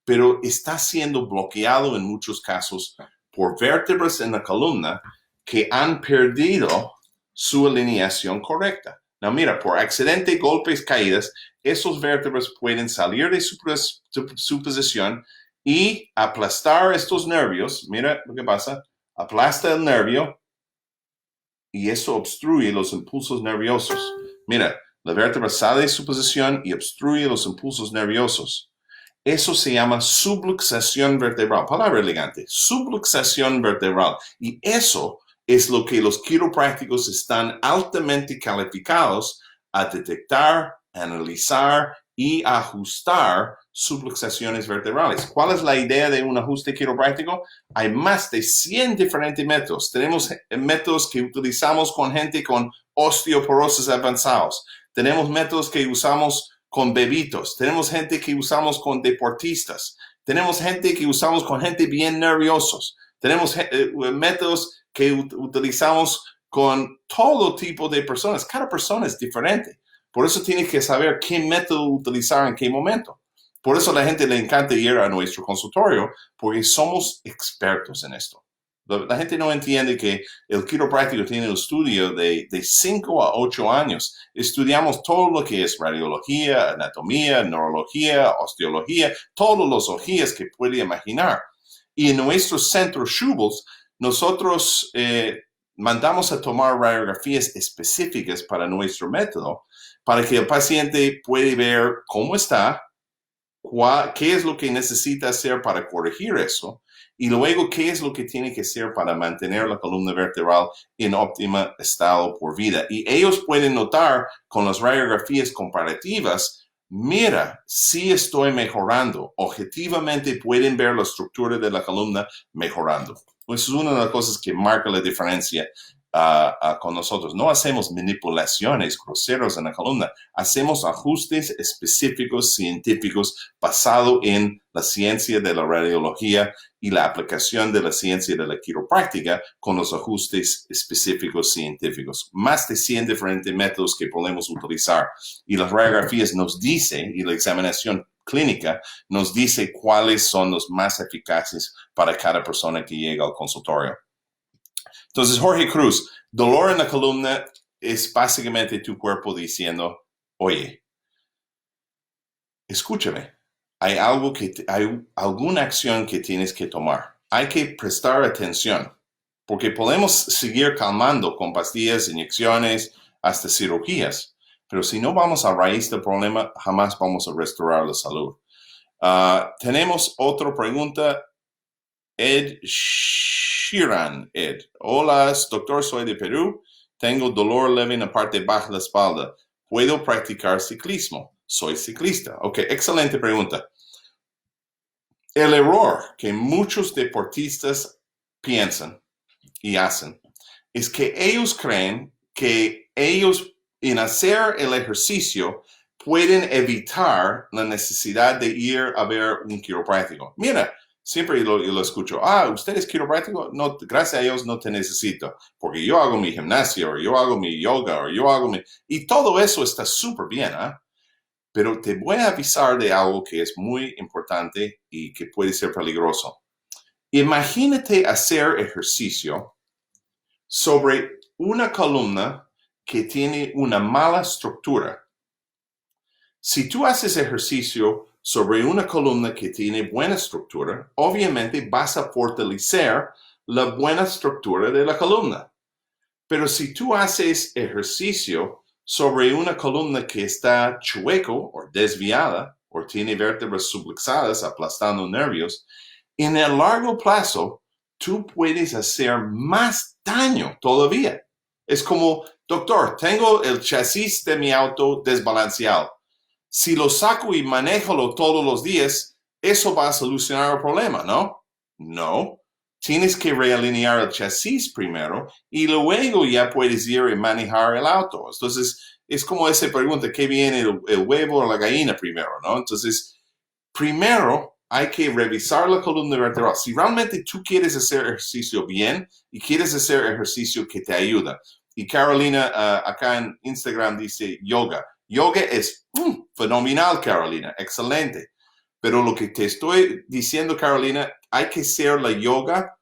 pero está siendo bloqueado en muchos casos por vértebras en la columna que han perdido su alineación correcta. Now, mira, por accidente, golpes, caídas, esos vértebras pueden salir de su posición y aplastar estos nervios. Mira lo que pasa, aplasta el nervio y eso obstruye los impulsos nerviosos. Mira, la vértebra sale de su posición y obstruye los impulsos nerviosos. Eso se llama subluxación vertebral. Palabra elegante, subluxación vertebral. Y eso es lo que los quiroprácticos están altamente calificados a detectar, analizar y ajustar subluxaciones vertebrales. ¿Cuál es la idea de un ajuste quiropráctico? Hay más de 100 diferentes métodos. Tenemos métodos que utilizamos con gente con osteoporosis avanzados. Tenemos métodos que usamos con bebitos. Tenemos gente que usamos con deportistas. Tenemos gente que usamos con gente bien nerviosos. Tenemos métodos que utilizamos con todo tipo de personas. Cada persona es diferente. Por eso tienes que saber qué método utilizar en qué momento. Por eso a la gente le encanta ir a nuestro consultorio, porque somos expertos en esto. La gente no entiende que el quiropráctico tiene un estudio de 5 a 8 años. Estudiamos todo lo que es radiología, anatomía, neurología, osteología, todas las ojillas que puede imaginar. Y en nuestro centro Schubel, nosotros mandamos a tomar radiografías específicas para nuestro método, para que el paciente pueda ver cómo está, qué es lo que necesita hacer para corregir eso, y luego qué es lo que tiene que hacer para mantener la columna vertebral en óptimo estado por vida. Y ellos pueden notar con las radiografías comparativas, mira, sí estoy mejorando. Objetivamente pueden ver la estructura de la columna mejorando. Eso es una de las cosas que marca la diferencia con nosotros. No hacemos manipulaciones groseras en la columna, hacemos ajustes específicos científicos basados en la ciencia de la radiología y la aplicación de la ciencia de la quiropráctica con los ajustes específicos científicos. Más de 100 diferentes métodos que podemos utilizar. Y las radiografías nos dicen, y la examinación clínica nos dice cuáles son los más eficaces para cada persona que llega al consultorio. Entonces, Jorge Cruz, dolor en la columna es básicamente tu cuerpo diciendo, oye, escúchame, hay alguna acción que tienes que tomar. Hay que prestar atención, porque podemos seguir calmando con pastillas, inyecciones, hasta cirugías, pero si no vamos a raíz del problema, jamás vamos a restaurar la salud. Tenemos otra pregunta. Ed Sheeran. Hola, doctor, soy de Perú. Tengo dolor leve en la parte baja de la espalda. ¿Puedo practicar ciclismo? Soy ciclista. Ok, excelente pregunta. El error que muchos deportistas piensan y hacen es que ellos creen que ellos, en hacer el ejercicio, pueden evitar la necesidad de ir a ver un quiropráctico. Mira, siempre lo escucho. ¿Usted es quiropráctico? No, gracias a Dios no te necesito, porque yo hago mi gimnasio, o yo hago mi yoga, o yo hago mi... Y todo eso está súper bien, ¿eh? Pero te voy a avisar de algo que es muy importante y que puede ser peligroso. Imagínate hacer ejercicio sobre una columna que tiene una mala estructura. Si tú haces ejercicio sobre una columna que tiene buena estructura, obviamente vas a fortalecer la buena estructura de la columna. Pero si tú haces ejercicio sobre una columna que está chueco o desviada o tiene vértebras subluxadas aplastando nervios, en el largo plazo tú puedes hacer más daño todavía. Es como, doctor, tengo el chasis de mi auto desbalanceado. Si lo saco y manéjalo todos los días, eso va a solucionar el problema, ¿no? No. Tienes que realinear el chasis primero y luego ya puedes ir y manejar el auto. Entonces, es como esa pregunta, ¿qué viene el huevo o la gallina primero, no? Entonces, primero hay que revisar la columna vertebral. Si realmente tú quieres hacer ejercicio bien y quieres hacer ejercicio que te ayuda. Y Carolina acá en Instagram dice yoga. Yoga es fenomenal, Carolina, excelente. Pero lo que te estoy diciendo, Carolina, hay que hacer la yoga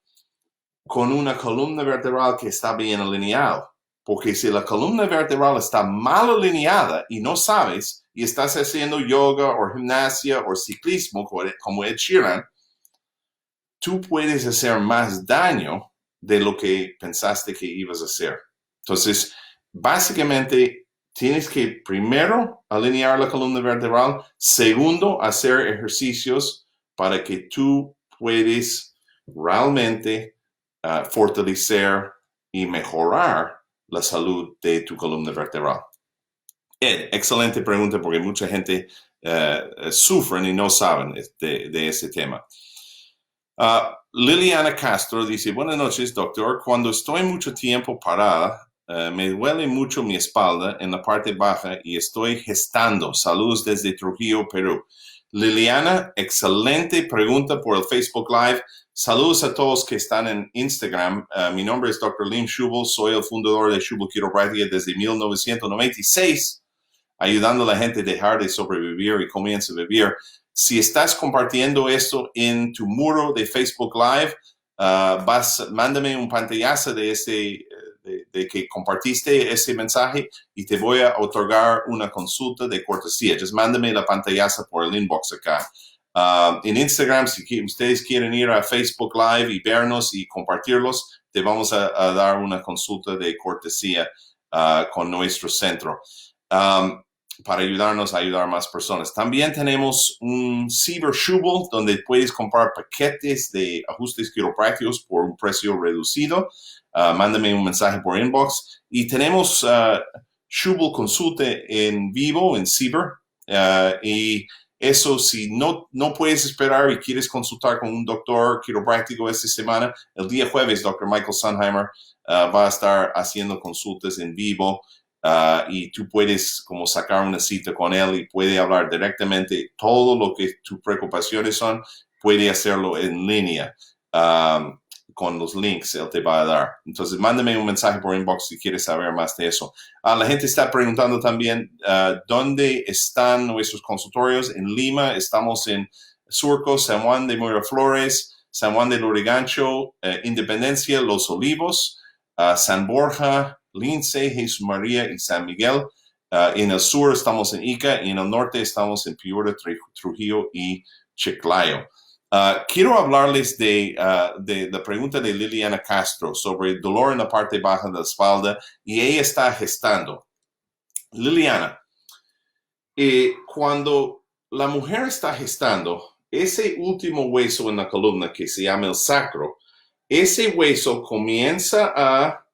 con una columna vertebral que está bien alineada. Porque si la columna vertebral está mal alineada y no sabes, y estás haciendo yoga o gimnasia o ciclismo como Ed Sheeran, tú puedes hacer más daño de lo que pensaste que ibas a hacer. Entonces, básicamente, tienes que primero alinear la columna vertebral, segundo, hacer ejercicios para que tú puedas realmente fortalecer y mejorar la salud de tu columna vertebral. Ed, excelente pregunta porque mucha gente sufren y no saben de ese tema. Liliana Castro dice, buenas noches, doctor. Cuando estoy mucho tiempo parada, me duele mucho mi espalda en la parte baja y estoy gestando. Saludos desde Trujillo, Perú. Liliana, excelente pregunta por el Facebook Live. Saludos a todos que están en Instagram. Mi nombre es Dr. Lim Schubel. Soy el fundador de Schubel Quiropractica desde 1996, ayudando a la gente a dejar de sobrevivir y comienza a vivir. Si estás compartiendo esto en tu muro de Facebook Live, mándame un pantallazo de que compartiste ese mensaje y te voy a otorgar una consulta de cortesía. Just mándame la pantallazo por el inbox acá. En Instagram, si ustedes quieren ir a Facebook Live y vernos y compartirlos, te vamos a dar una consulta de cortesía con nuestro centro. Para ayudarnos a ayudar a más personas. También tenemos un Cyber Schubel, donde puedes comprar paquetes de ajustes quiroprácticos por un precio reducido. Mándame un mensaje por inbox. Y tenemos Schubel Consulta en vivo, en Cyber. Y eso, si no puedes esperar y quieres consultar con un doctor quiropráctico esta semana, el día jueves, Dr. Michael Sunheimer va a estar haciendo consultas en vivo. Y tú puedes como sacar una cita con él y puede hablar directamente todo lo que tus preocupaciones son, puede hacerlo en línea con los links él te va a dar. Entonces mándame un mensaje por inbox si quieres saber más de eso. La gente está preguntando también dónde están nuestros consultorios. En Lima estamos en Surco, San Juan de Miraflores, San Juan de Lurigancho, Independencia, Los Olivos, San Borja, Lince, Jesús María y San Miguel. En el sur estamos en Ica y en el norte estamos en Piura, Trujillo y Chiclayo. Quiero hablarles de la pregunta de Liliana Castro sobre el dolor en la parte baja de la espalda y ella está gestando. Liliana, cuando la mujer está gestando, ese último hueso en la columna que se llama el sacro, ese hueso comienza a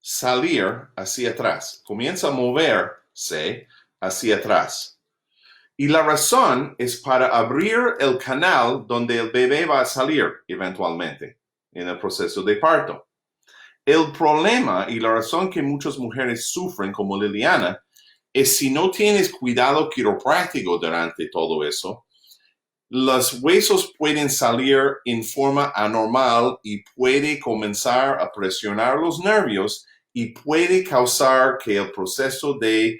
salir hacia atrás, comienza a moverse hacia atrás. Y la razón es para abrir el canal donde el bebé va a salir eventualmente en el proceso de parto. El problema y la razón que muchas mujeres sufren como Liliana es si no tienes cuidado quiropráctico durante todo eso, los huesos pueden salir en forma anormal y puede comenzar a presionar los nervios y puede causar que el proceso de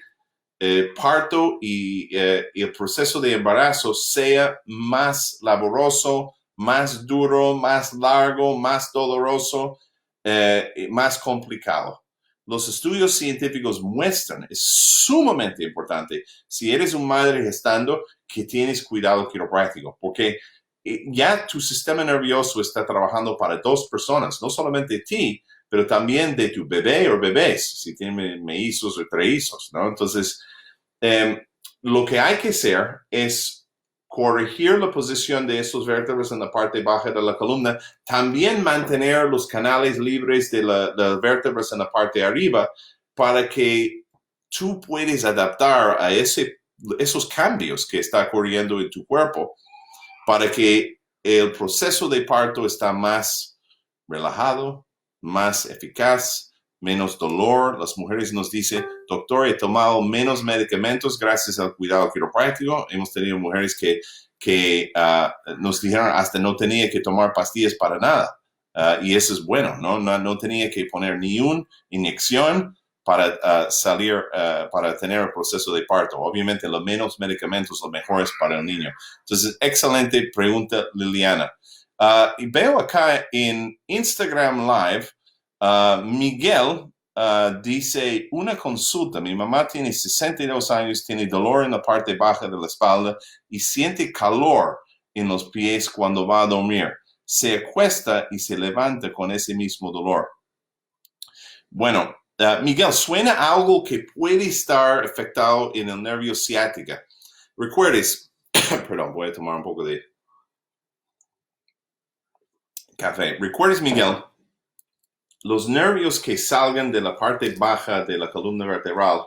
parto y el proceso de embarazo sea más laboroso, más duro, más largo, más doloroso, más complicado. Los estudios científicos muestran, es sumamente importante, si eres una madre gestando, que tienes cuidado quiropráctico, porque ya tu sistema nervioso está trabajando para dos personas, no solamente de ti, pero también de tu bebé o bebés, si tienen mellizos o trillizos, ¿no? Entonces, lo que hay que hacer es corregir la posición de estos vértebras en la parte baja de la columna, también mantener los canales libres de las vértebras en la parte de arriba para que tú puedes adaptar a esos cambios que está ocurriendo en tu cuerpo para que el proceso de parto está más relajado, más eficaz, menos dolor. Las mujeres nos dicen, doctor, he tomado menos medicamentos gracias al cuidado quiropráctico. Hemos tenido mujeres que nos dijeron hasta no tenía que tomar pastillas para nada. Y eso es bueno, no tenía que poner ni una inyección para para tener el proceso de parto. Obviamente, los menos medicamentos, los mejores para el niño. Entonces, excelente pregunta, Liliana. Y veo acá en Instagram Live, Miguel dice, una consulta, mi mamá tiene 62 años, tiene dolor en la parte baja de la espalda y siente calor en los pies cuando va a dormir. Se acuesta y se levanta con ese mismo dolor. Bueno, Miguel, suena algo que puede estar afectado en el nervio ciático. Recuerdes, perdón, voy a tomar un poco de café. Recuerdes, Miguel, los nervios que salgan de la parte baja de la columna vertebral,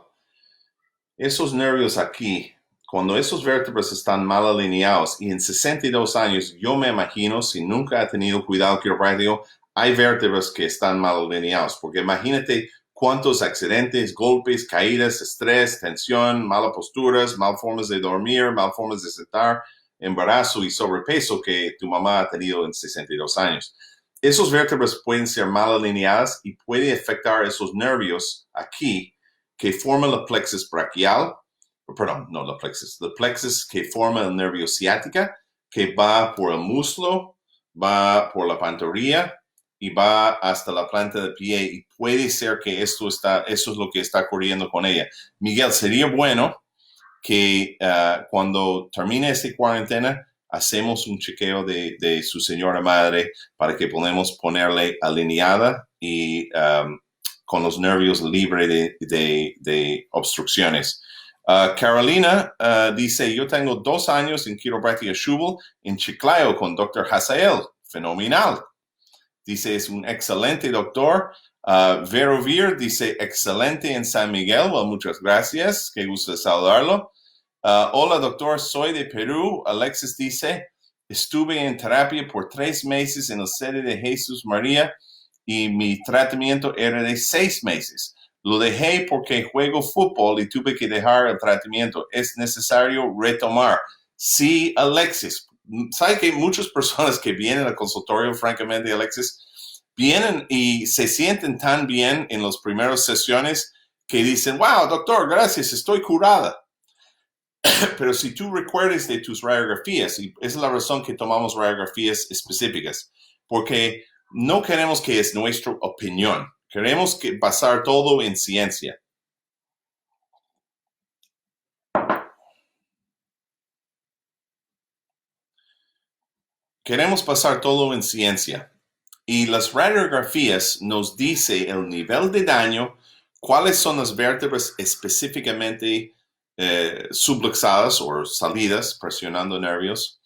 esos nervios aquí, cuando esos vértebras están mal alineados, y en 62 años, yo me imagino, si nunca ha tenido cuidado quiropráctico, hay vértebras que están mal alineados, porque imagínate cuántos accidentes, golpes, caídas, estrés, tensión, malas posturas, mal formas de dormir, mal formas de sentar, embarazo y sobrepeso que tu mamá ha tenido en 62 años. Esos vértebras pueden ser mal alineadas y puede afectar esos nervios aquí que forman la plexus braquial, perdón, no la plexus que forma el nervio ciático, que va por el muslo, va por la pantorrilla y va hasta la planta del pie, y puede ser que eso es lo que está ocurriendo con ella. Miguel, sería bueno que cuando termine esta cuarentena, hacemos un chequeo de su señora madre para que podamos ponerle alineada y con los nervios libres de obstrucciones. Carolina dice, yo tengo 2 años en quiropráctica Schubel en Chiclayo con Dr. Hazael. Fenomenal. Dice, es un excelente doctor. Vero Vir dice, excelente en San Miguel. Well, muchas gracias. Qué gusto saludarlo. Hola, doctor. Soy de Perú. Alexis dice, estuve en terapia por 3 meses en la sede de Jesús María y mi tratamiento era de 6 meses. Lo dejé porque juego fútbol y tuve que dejar el tratamiento. Es necesario retomar. Sí, Alexis. ¿Sabe que muchas personas que vienen al consultorio, francamente, Alexis, vienen y se sienten tan bien en las primeras sesiones que dicen, wow, doctor, gracias, estoy curada. Pero si tú recuerdes de tus radiografías, y esa es la razón que tomamos radiografías específicas, porque no queremos que es nuestra opinión, queremos que basar todo en ciencia. Queremos pasar todo en ciencia. Y las radiografías nos dice el nivel de daño, cuáles son las vértebras específicamente subluxadas o salidas, presionando nervios,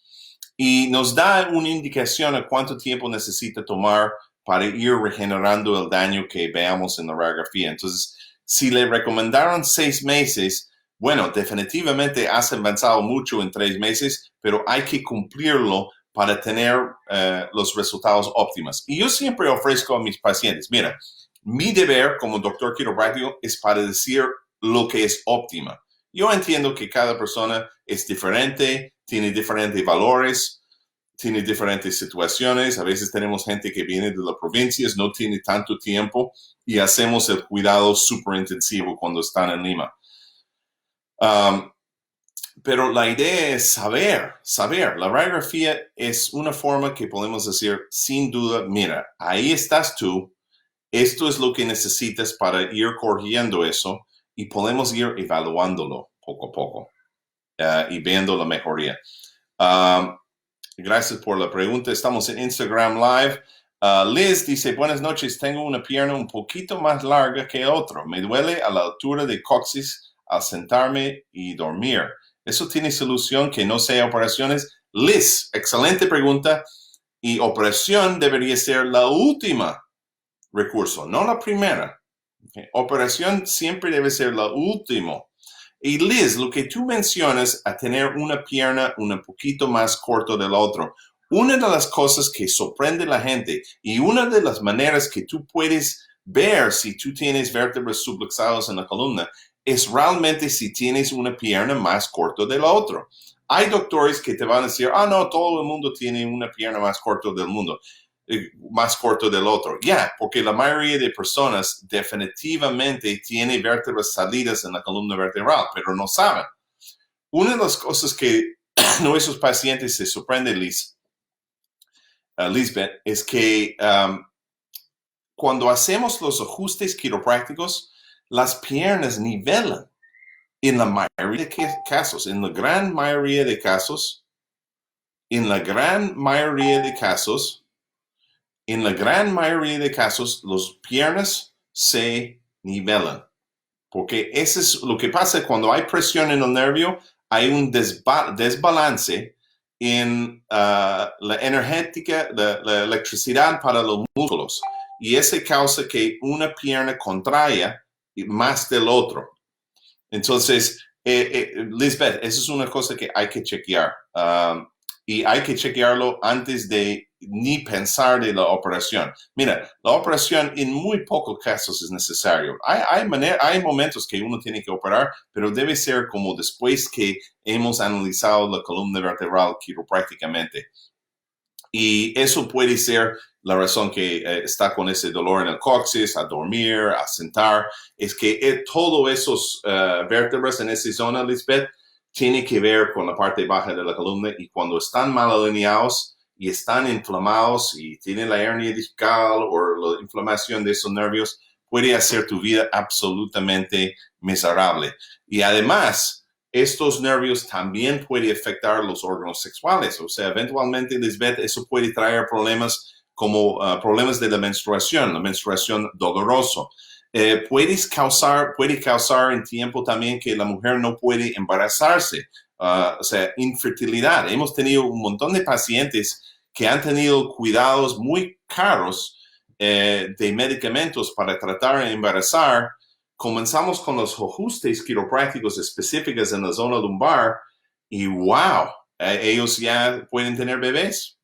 y nos da una indicación a cuánto tiempo necesita tomar para ir regenerando el daño que veamos en la radiografía. Entonces, si le recomendaron 6 meses, bueno, definitivamente has avanzado mucho en 3 meses, pero hay que cumplirlo para tener los resultados óptimos. Y yo siempre ofrezco a mis pacientes, mira, mi deber como doctor quiropráctico es para decir lo que es óptima. Yo entiendo que cada persona es diferente, tiene diferentes valores, tiene diferentes situaciones. A veces tenemos gente que viene de las provincias, no tiene tanto tiempo y hacemos el cuidado súper intensivo cuando están en Lima. Pero la idea es saber. La radiografía es una forma que podemos decir, sin duda, mira, ahí estás tú, esto es lo que necesitas para ir corrigiendo eso y podemos ir evaluándolo poco a poco y viendo la mejoría. Gracias por la pregunta. Estamos en Instagram Live. Liz dice, buenas noches, tengo una pierna un poquito más larga que otra. Me duele a la altura de coxis al sentarme y dormir. ¿Eso tiene solución que no sea operaciones? Liz, excelente pregunta. Y operación debería ser la última recurso, no la primera. Okay. Operación siempre debe ser la última. Y Liz, lo que tú mencionas a tener una pierna un poquito más corta del otro, una de las cosas que sorprende a la gente y una de las maneras que tú puedes ver si tú tienes vértebras subluxadas en la columna es realmente si tienes una pierna más corta del otro. Hay doctores que te van a decir, no, todo el mundo tiene una pierna más corta del mundo. Más corto del otro. Porque la mayoría de personas definitivamente tiene vértebras salidas en la columna vertebral, pero no saben. Una de las cosas que nuestros pacientes se sorprenden, Lisbeth, es que cuando hacemos los ajustes quiroprácticos, las piernas nivelan en la mayoría de casos, en la gran mayoría de casos, las piernas se nivelan. Porque eso es lo que pasa cuando hay presión en el nervio, hay un desbalance en la energética, la electricidad para los músculos. Y eso causa que una pierna contraiga más del otro. Entonces, Lisbeth, eso es una cosa que hay que chequear. Y hay que chequearlo antes de ni pensar de la operación. Mira, la operación en muy pocos casos es necesario. Hay momentos que uno tiene que operar, pero debe ser como después que hemos analizado la columna vertebral quiroprácticamente. Y eso puede ser la razón que está con ese dolor en el coxis, a dormir, a sentar, es que todos esos vértebras en esa zona, Lisbeth, tiene que ver con la parte baja de la columna y cuando están mal alineados y están inflamados y tienen la hernia discal o la inflamación de esos nervios, puede hacer tu vida absolutamente miserable. Y además, estos nervios también pueden afectar los órganos sexuales. O sea, eventualmente, Lisbeth, eso puede traer problemas como problemas de la menstruación doloroso. Puede causar en tiempo también que la mujer no puede embarazarse, o sea, infertilidad. Hemos tenido un montón de pacientes que han tenido cuidados muy caros de medicamentos para tratar de embarazar. Comenzamos con los ajustes quiroprácticos específicos en la zona lumbar y wow, ellos ya pueden tener bebés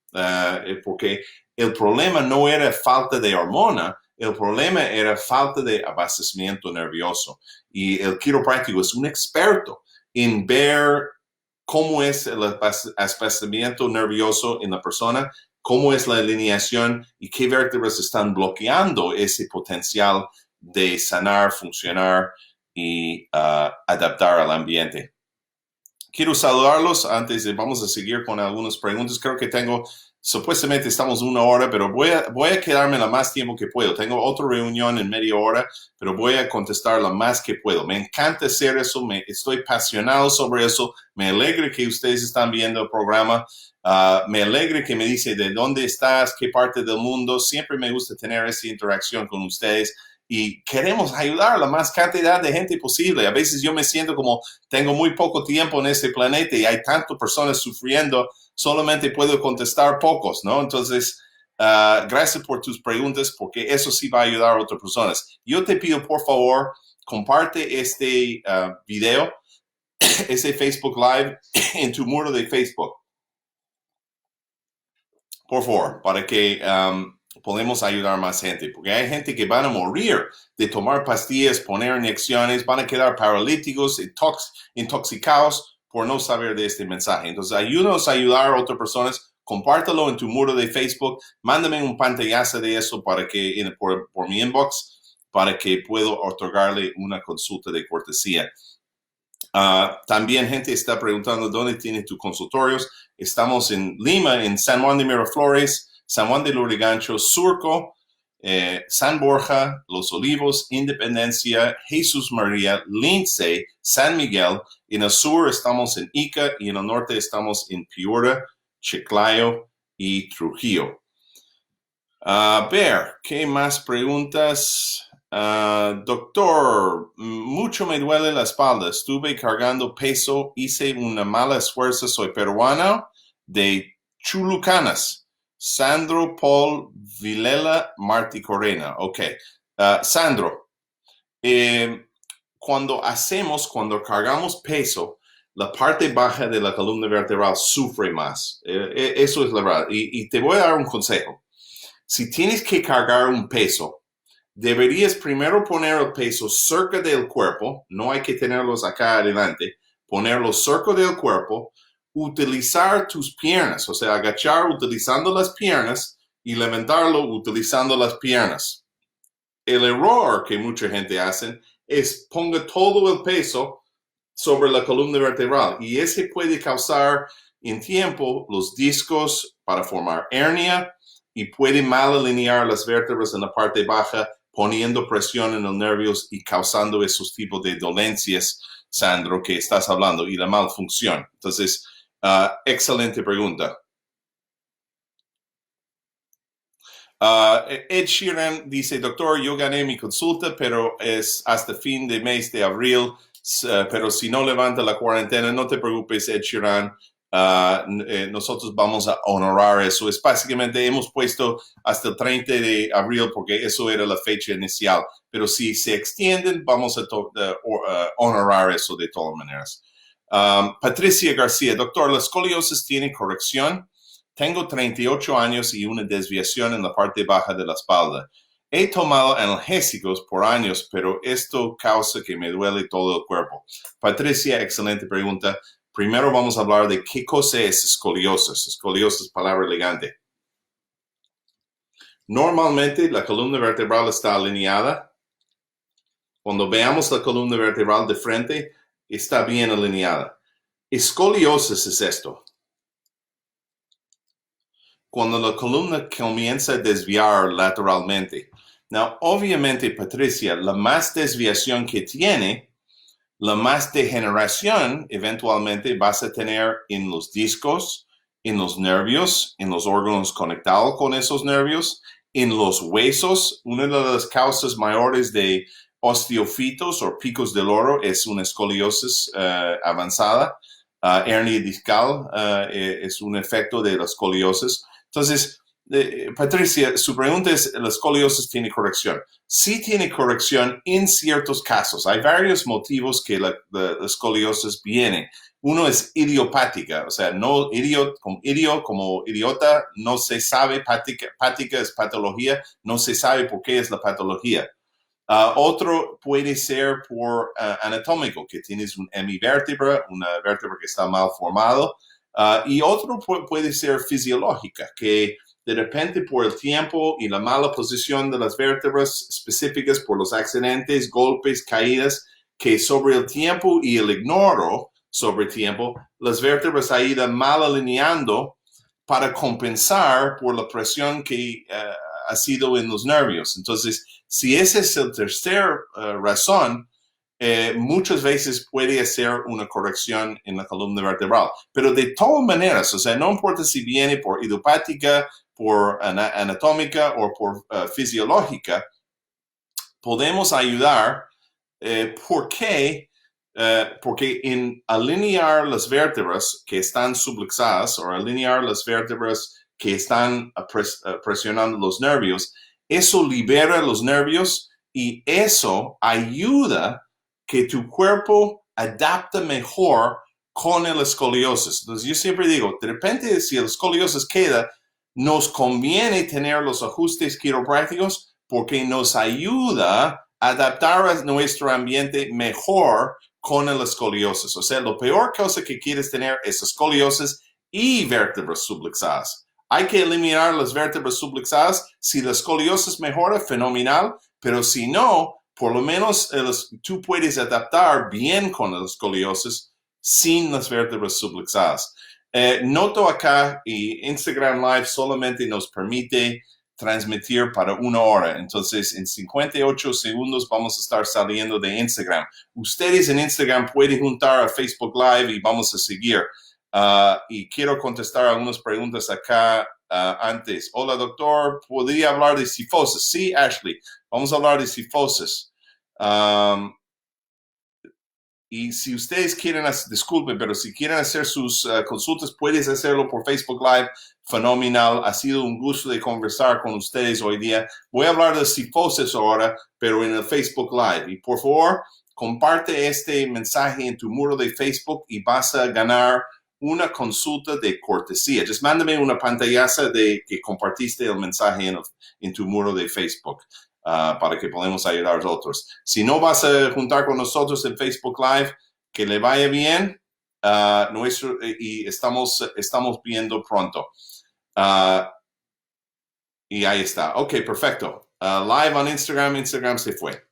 porque el problema no era falta de hormona, el problema era falta de abastecimiento nervioso. Y el quiropráctico es un experto en ver cómo es el abastecimiento nervioso en la persona, cómo es la alineación y qué vértebras están bloqueando ese potencial de sanar, funcionar y adaptar al ambiente. Quiero saludarlos antes de vamos a seguir con algunas preguntas. Creo que supuestamente estamos 1 hora, pero voy a quedarme lo más tiempo que puedo. Tengo otra reunión en media hora, pero voy a contestar lo más que puedo. Me encanta hacer eso, estoy apasionado sobre eso. Me alegra que ustedes están viendo el programa. Me alegra que me dice de dónde estás, qué parte del mundo. Siempre me gusta tener esa interacción con ustedes. Y queremos ayudar a la más cantidad de gente posible. A veces yo me siento como tengo muy poco tiempo en este planeta y hay tantas personas sufriendo, solamente puedo contestar pocos, ¿no? Entonces, gracias por tus preguntas, porque eso sí va a ayudar a otras personas. Yo te pido, por favor, comparte este video, ese Facebook Live en tu muro de Facebook. Por favor, para que podemos ayudar a más gente, porque hay gente que van a morir de tomar pastillas, poner inyecciones, van a quedar paralíticos, intoxicados por no saber de este mensaje. Entonces, ayúdanos a ayudar a otras personas, compártelo en tu muro de Facebook, mándame un pantallazo de eso para que por mi inbox, para que pueda otorgarle una consulta de cortesía. También gente está preguntando dónde tienes tus consultorios. Estamos en Lima, en San Juan de Miraflores, San Juan de Lurigancho, Surco, San Borja, Los Olivos, Independencia, Jesús María, Lince, San Miguel. En el sur estamos en Ica y en el norte estamos en Piura, Chiclayo y Trujillo. A ver, ¿qué más preguntas? Doctor, mucho me duele la espalda. Estuve cargando peso, hice una mala esfuerzo. Soy peruano de Chulucanas. Sandro Paul Vilela Martí Corena. Ok. Sandro, Cuando cargamos peso, la parte baja de la columna vertebral sufre más. Eso es la verdad. Y te voy a dar un consejo. Si tienes que cargar un peso, deberías primero poner el peso cerca del cuerpo, no hay que tenerlos acá adelante, ponerlo cerca del cuerpo, utilizar tus piernas, o sea, agachar utilizando las piernas y levantarlo utilizando las piernas. El error que mucha gente hace es ponga todo el peso sobre la columna vertebral y ese puede causar en tiempo los discos para formar hernia y puede mal alinear las vértebras en la parte baja, poniendo presión en los nervios y causando esos tipos de dolencias, Sandro, que estás hablando, y la malfunción. Entonces, excelente pregunta. Ed Sheeran dice, doctor, yo gané mi consulta, pero es hasta fin de mes de abril, pero si no levanta la cuarentena, no te preocupes, Ed Sheeran, nosotros vamos a honorar eso. Es básicamente, hemos puesto hasta el 30 de abril porque eso era la fecha inicial, pero si se extienden, vamos a honorar eso de todas maneras. Patricia García, doctor, ¿la escoliosis tiene corrección? Tengo 38 años y una desviación en la parte baja de la espalda. He tomado analgésicos por años, pero esto causa que me duele todo el cuerpo. Patricia, excelente pregunta. Primero vamos a hablar de qué cosa es escoliosis. Escoliosis, palabra elegante. Normalmente la columna vertebral está alineada. Cuando veamos la columna vertebral de frente, está bien alineada. Escoliosis es esto. Cuando la columna comienza a desviar lateralmente. Now, obviamente, Patricia, la más desviación que tiene, la más degeneración eventualmente vas a tener en los discos, en los nervios, en los órganos conectados con esos nervios, en los huesos. Una de las causas mayores de osteofitos o picos del oro es una escoliosis avanzada. Hernia discal es un efecto de la escoliosis. Entonces, Patricia, su pregunta es, ¿la escoliosis tiene corrección? Sí tiene corrección en ciertos casos. Hay varios motivos que la escoliosis viene. Uno es idiopática, o sea, no como idiota, no se sabe, pática es patología, no se sabe por qué es la patología. Otro puede ser por anatómico, que tienes un hemivértebra, una vértebra que está mal formado, y otro puede ser fisiológica, que de repente por el tiempo y la mala posición de las vértebras específicas por los accidentes, golpes, caídas, que sobre el tiempo y el ignoro sobre el tiempo, las vértebras han ido mal alineando para compensar por la presión que ha sido en los nervios. Entonces, si esa es la tercera razón, muchas veces puede hacer una corrección en la columna vertebral. Pero de todas maneras, o sea, no importa si viene por idiopática, por anatómica o por fisiológica, podemos ayudar. ¿Por qué? Porque en alinear las vértebras que están subluxadas o alinear las vértebras que están presionando los nervios, eso libera los nervios y eso ayuda que tu cuerpo adapte mejor con el escoliosis. Entonces yo siempre digo, de repente si el escoliosis queda, nos conviene tener los ajustes quiroprácticos porque nos ayuda a adaptar a nuestro ambiente mejor con el escoliosis. O sea, lo peor cosa que quieres tener es escoliosis y vértebras subluxadas. Hay que eliminar las vértebras subluxadas. Si la escoliosis mejora, fenomenal, pero si no, por lo menos tú puedes adaptar bien con la escoliosis sin las vértebras subluxadas. Noto acá, y Instagram Live solamente nos permite transmitir para 1 hora. Entonces, en 58 segundos vamos a estar saliendo de Instagram. Ustedes en Instagram pueden juntar a Facebook Live y vamos a seguir. Y quiero contestar algunas preguntas acá antes. Hola, doctor. ¿Podría hablar de cifosis? Sí, Ashley. Vamos a hablar de cifosis. Y si ustedes quieren, disculpen, pero si quieren hacer sus consultas, puedes hacerlo por Facebook Live. Fenomenal. Ha sido un gusto de conversar con ustedes hoy día. Voy a hablar de psicosis ahora, pero en el Facebook Live. Y por favor, comparte este mensaje en tu muro de Facebook y vas a ganar una consulta de cortesía. Just mándame una pantallaza de que compartiste el mensaje en tu muro de Facebook. Para que podamos ayudar a otros. Si no vas a juntar con nosotros en Facebook Live, que le vaya bien y estamos viendo pronto. Y ahí está. Ok, perfecto. Live on Instagram se fue.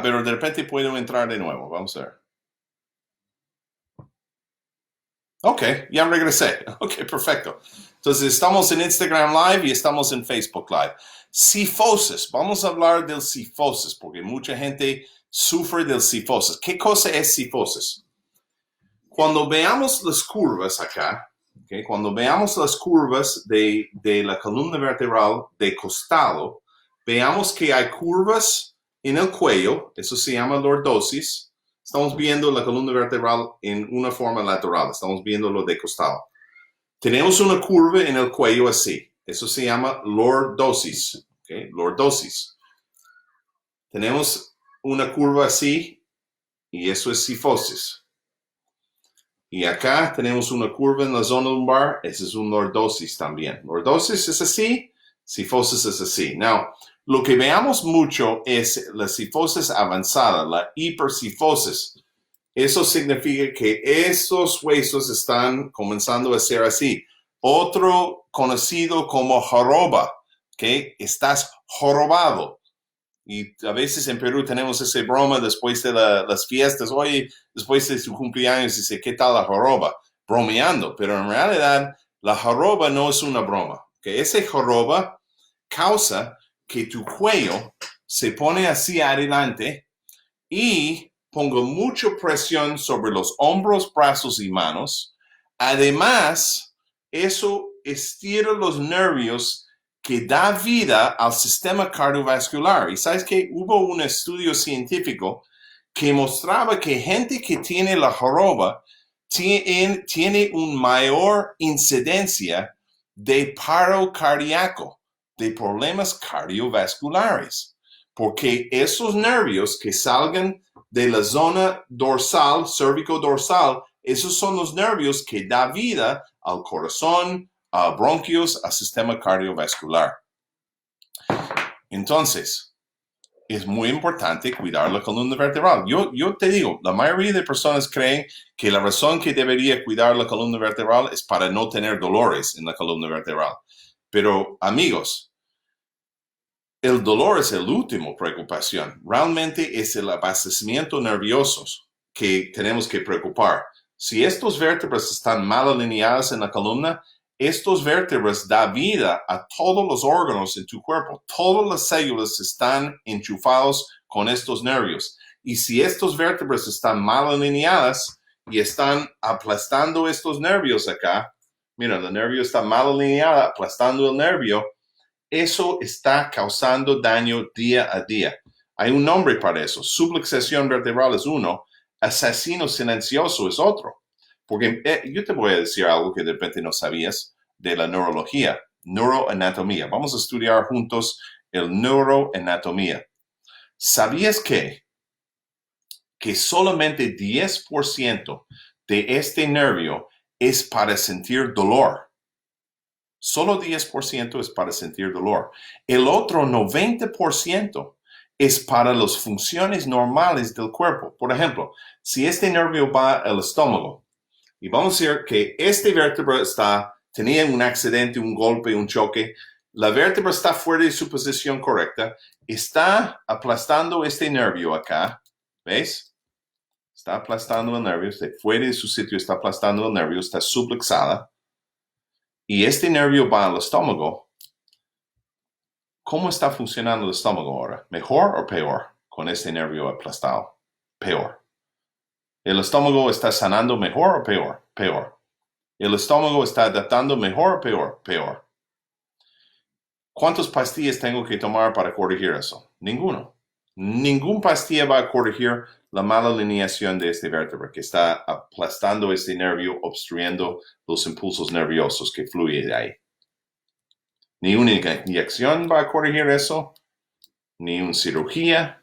Pero de repente puedo entrar de nuevo. Vamos a ver. Ok, ya regresé. Ok, perfecto. Entonces, estamos en Instagram Live y estamos en Facebook Live. Cifosis. Vamos a hablar del cifosis porque mucha gente sufre del cifosis. ¿Qué cosa es cifosis? Cuando veamos las curvas acá, okay, cuando veamos las curvas de la columna vertebral de costado, veamos que hay curvas en el cuello, eso se llama lordosis. Estamos viendo la columna vertebral en una forma lateral, estamos viendo lo de costado. Tenemos una curva en el cuello así, eso se llama lordosis, okay, lordosis. Tenemos una curva así y eso es cifosis. Y acá tenemos una curva en la zona lumbar, ese es un lordosis también. Lordosis es así, cifosis es así. Now, lo que veamos mucho es la cifosis avanzada, la hipercifosis. Eso significa que estos huesos están comenzando a ser así. Otro conocido como joroba, que estás jorobado. Y a veces en Perú tenemos esa broma después de las fiestas. Oye, después de su cumpleaños, dice, ¿qué tal la joroba? Bromeando. Pero en realidad, la joroba no es una broma. Que ese joroba causa que tu cuello se pone así adelante y ponga mucha presión sobre los hombros, brazos y manos. Además, eso estira los nervios que da vida al sistema cardiovascular. Y sabes que hubo un estudio científico que mostraba que gente que tiene la joroba tiene una mayor incidencia de paro cardíaco, de problemas cardiovasculares, porque esos nervios que salgan de la zona dorsal, cérvico-dorsal, esos son los nervios que da vida al corazón, a bronquios, al sistema cardiovascular. Entonces, es muy importante cuidar la columna vertebral. Yo te digo, la mayoría de personas creen que la razón que debería cuidar la columna vertebral es para no tener dolores en la columna vertebral. Pero, amigos, el dolor es la última preocupación. Realmente es el abastecimiento nervioso que tenemos que preocupar. Si estos vértebras están mal alineadas en la columna, estos vértebras dan vida a todos los órganos en tu cuerpo. Todas las células están enchufadas con estos nervios. Y si estos vértebras están mal alineadas y están aplastando estos nervios acá, mira, el nervio está mal alineado, aplastando el nervio, eso está causando daño día a día. Hay un nombre para eso. Subluxación vertebral es uno, asesino silencioso es otro. Porque yo te voy a decir algo que de repente no sabías de la neurología, neuroanatomía. Vamos a estudiar juntos el neuroanatomía. ¿Sabías que solamente 10% de este nervio es para sentir dolor? Solo 10% es para sentir dolor. El otro 90% es para las funciones normales del cuerpo. Por ejemplo, si este nervio va al estómago, y vamos a decir que este vértebra tenía un accidente, un golpe, un choque, la vértebra está fuera de su posición correcta, está aplastando este nervio acá, ¿ves? Está aplastando el nervio, está fuera de su sitio, está aplastando el nervio, está subluxada. Y este nervio va al estómago. ¿Cómo está funcionando el estómago ahora? ¿Mejor o peor con este nervio aplastado? Peor. ¿El estómago está sanando mejor o peor? Peor. ¿El estómago está adaptando mejor o peor? Peor. ¿Cuántas pastillas tengo que tomar para corregir eso? Ninguno. Ningún pastilla va a corregir la mala alineación de este vértebra que está aplastando este nervio, obstruyendo los impulsos nerviosos que fluyen de ahí. Ni una inyección va a corregir eso, ni una cirugía.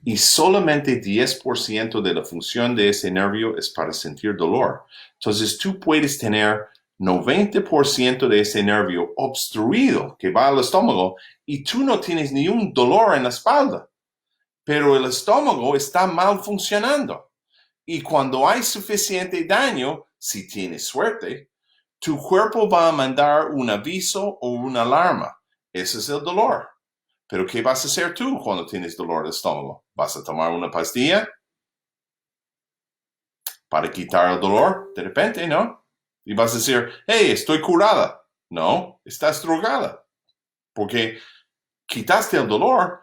Y solamente 10% de la función de ese nervio es para sentir dolor. Entonces tú puedes tener 90% de ese nervio obstruido que va al estómago y tú no tienes ni un dolor en la espalda, pero el estómago está mal funcionando. Y cuando hay suficiente daño, si tienes suerte, tu cuerpo va a mandar un aviso o una alarma. Ese es el dolor. Pero ¿qué vas a hacer tú cuando tienes dolor de estómago? ¿Vas a tomar una pastilla para quitar el dolor? De repente, ¿no? Y vas a decir, hey, estoy curada. No, estás drogada. Porque quitaste el dolor,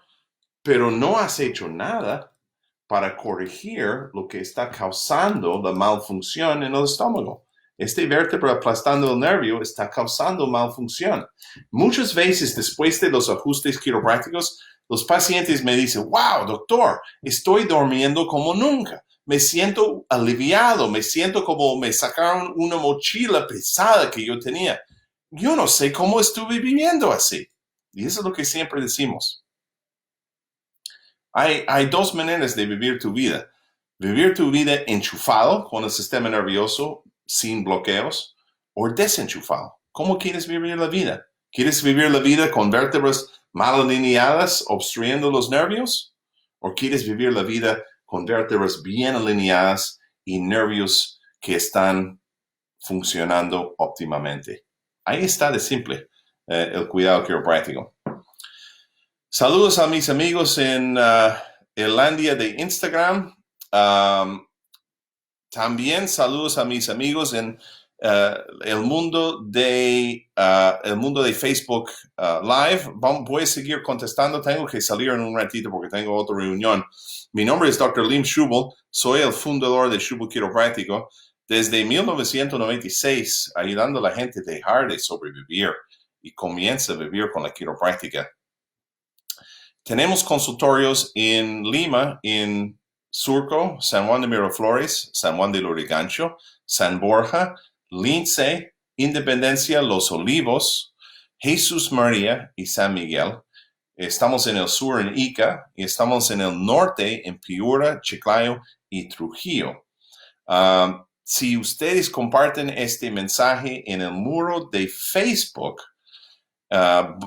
pero no has hecho nada para corregir lo que está causando la malfunción en el estómago. Este vértebra aplastando el nervio está causando malfunción. Muchas veces después de los ajustes quiroprácticos, los pacientes me dicen, wow, doctor, estoy durmiendo como nunca. Me siento aliviado, me siento como me sacaron una mochila pesada que yo tenía. Yo no sé cómo estuve viviendo así. Y eso es lo que siempre decimos. Hay dos maneras de vivir tu vida. Vivir tu vida enchufado con el sistema nervioso sin bloqueos o desenchufado. ¿Cómo quieres vivir la vida? ¿Quieres vivir la vida con vértebras mal alineadas obstruyendo los nervios? ¿O quieres vivir la vida con vértebras bien alineadas y nervios que están funcionando óptimamente? Ahí está de simple el cuidado quiropráctico. Saludos a mis amigos en Irlandia de Instagram. También saludos a mis amigos en el mundo de Facebook Live. Voy a seguir contestando. Tengo que salir en un ratito porque tengo otra reunión. Mi nombre es Dr. Lim Schubel. Soy el fundador de Schubel Quiropractica. Desde 1996, ayudando a la gente a dejar de sobrevivir y comienza a vivir con la quiropráctica. Tenemos consultorios en Lima, en Surco, San Juan de Miraflores, San Juan de Lurigancho, San Borja, Lince, Independencia, Los Olivos, Jesús María y San Miguel. Estamos en el sur en Ica y estamos en el norte en Piura, Chiclayo y Trujillo. Si ustedes comparten este mensaje en el muro de Facebook,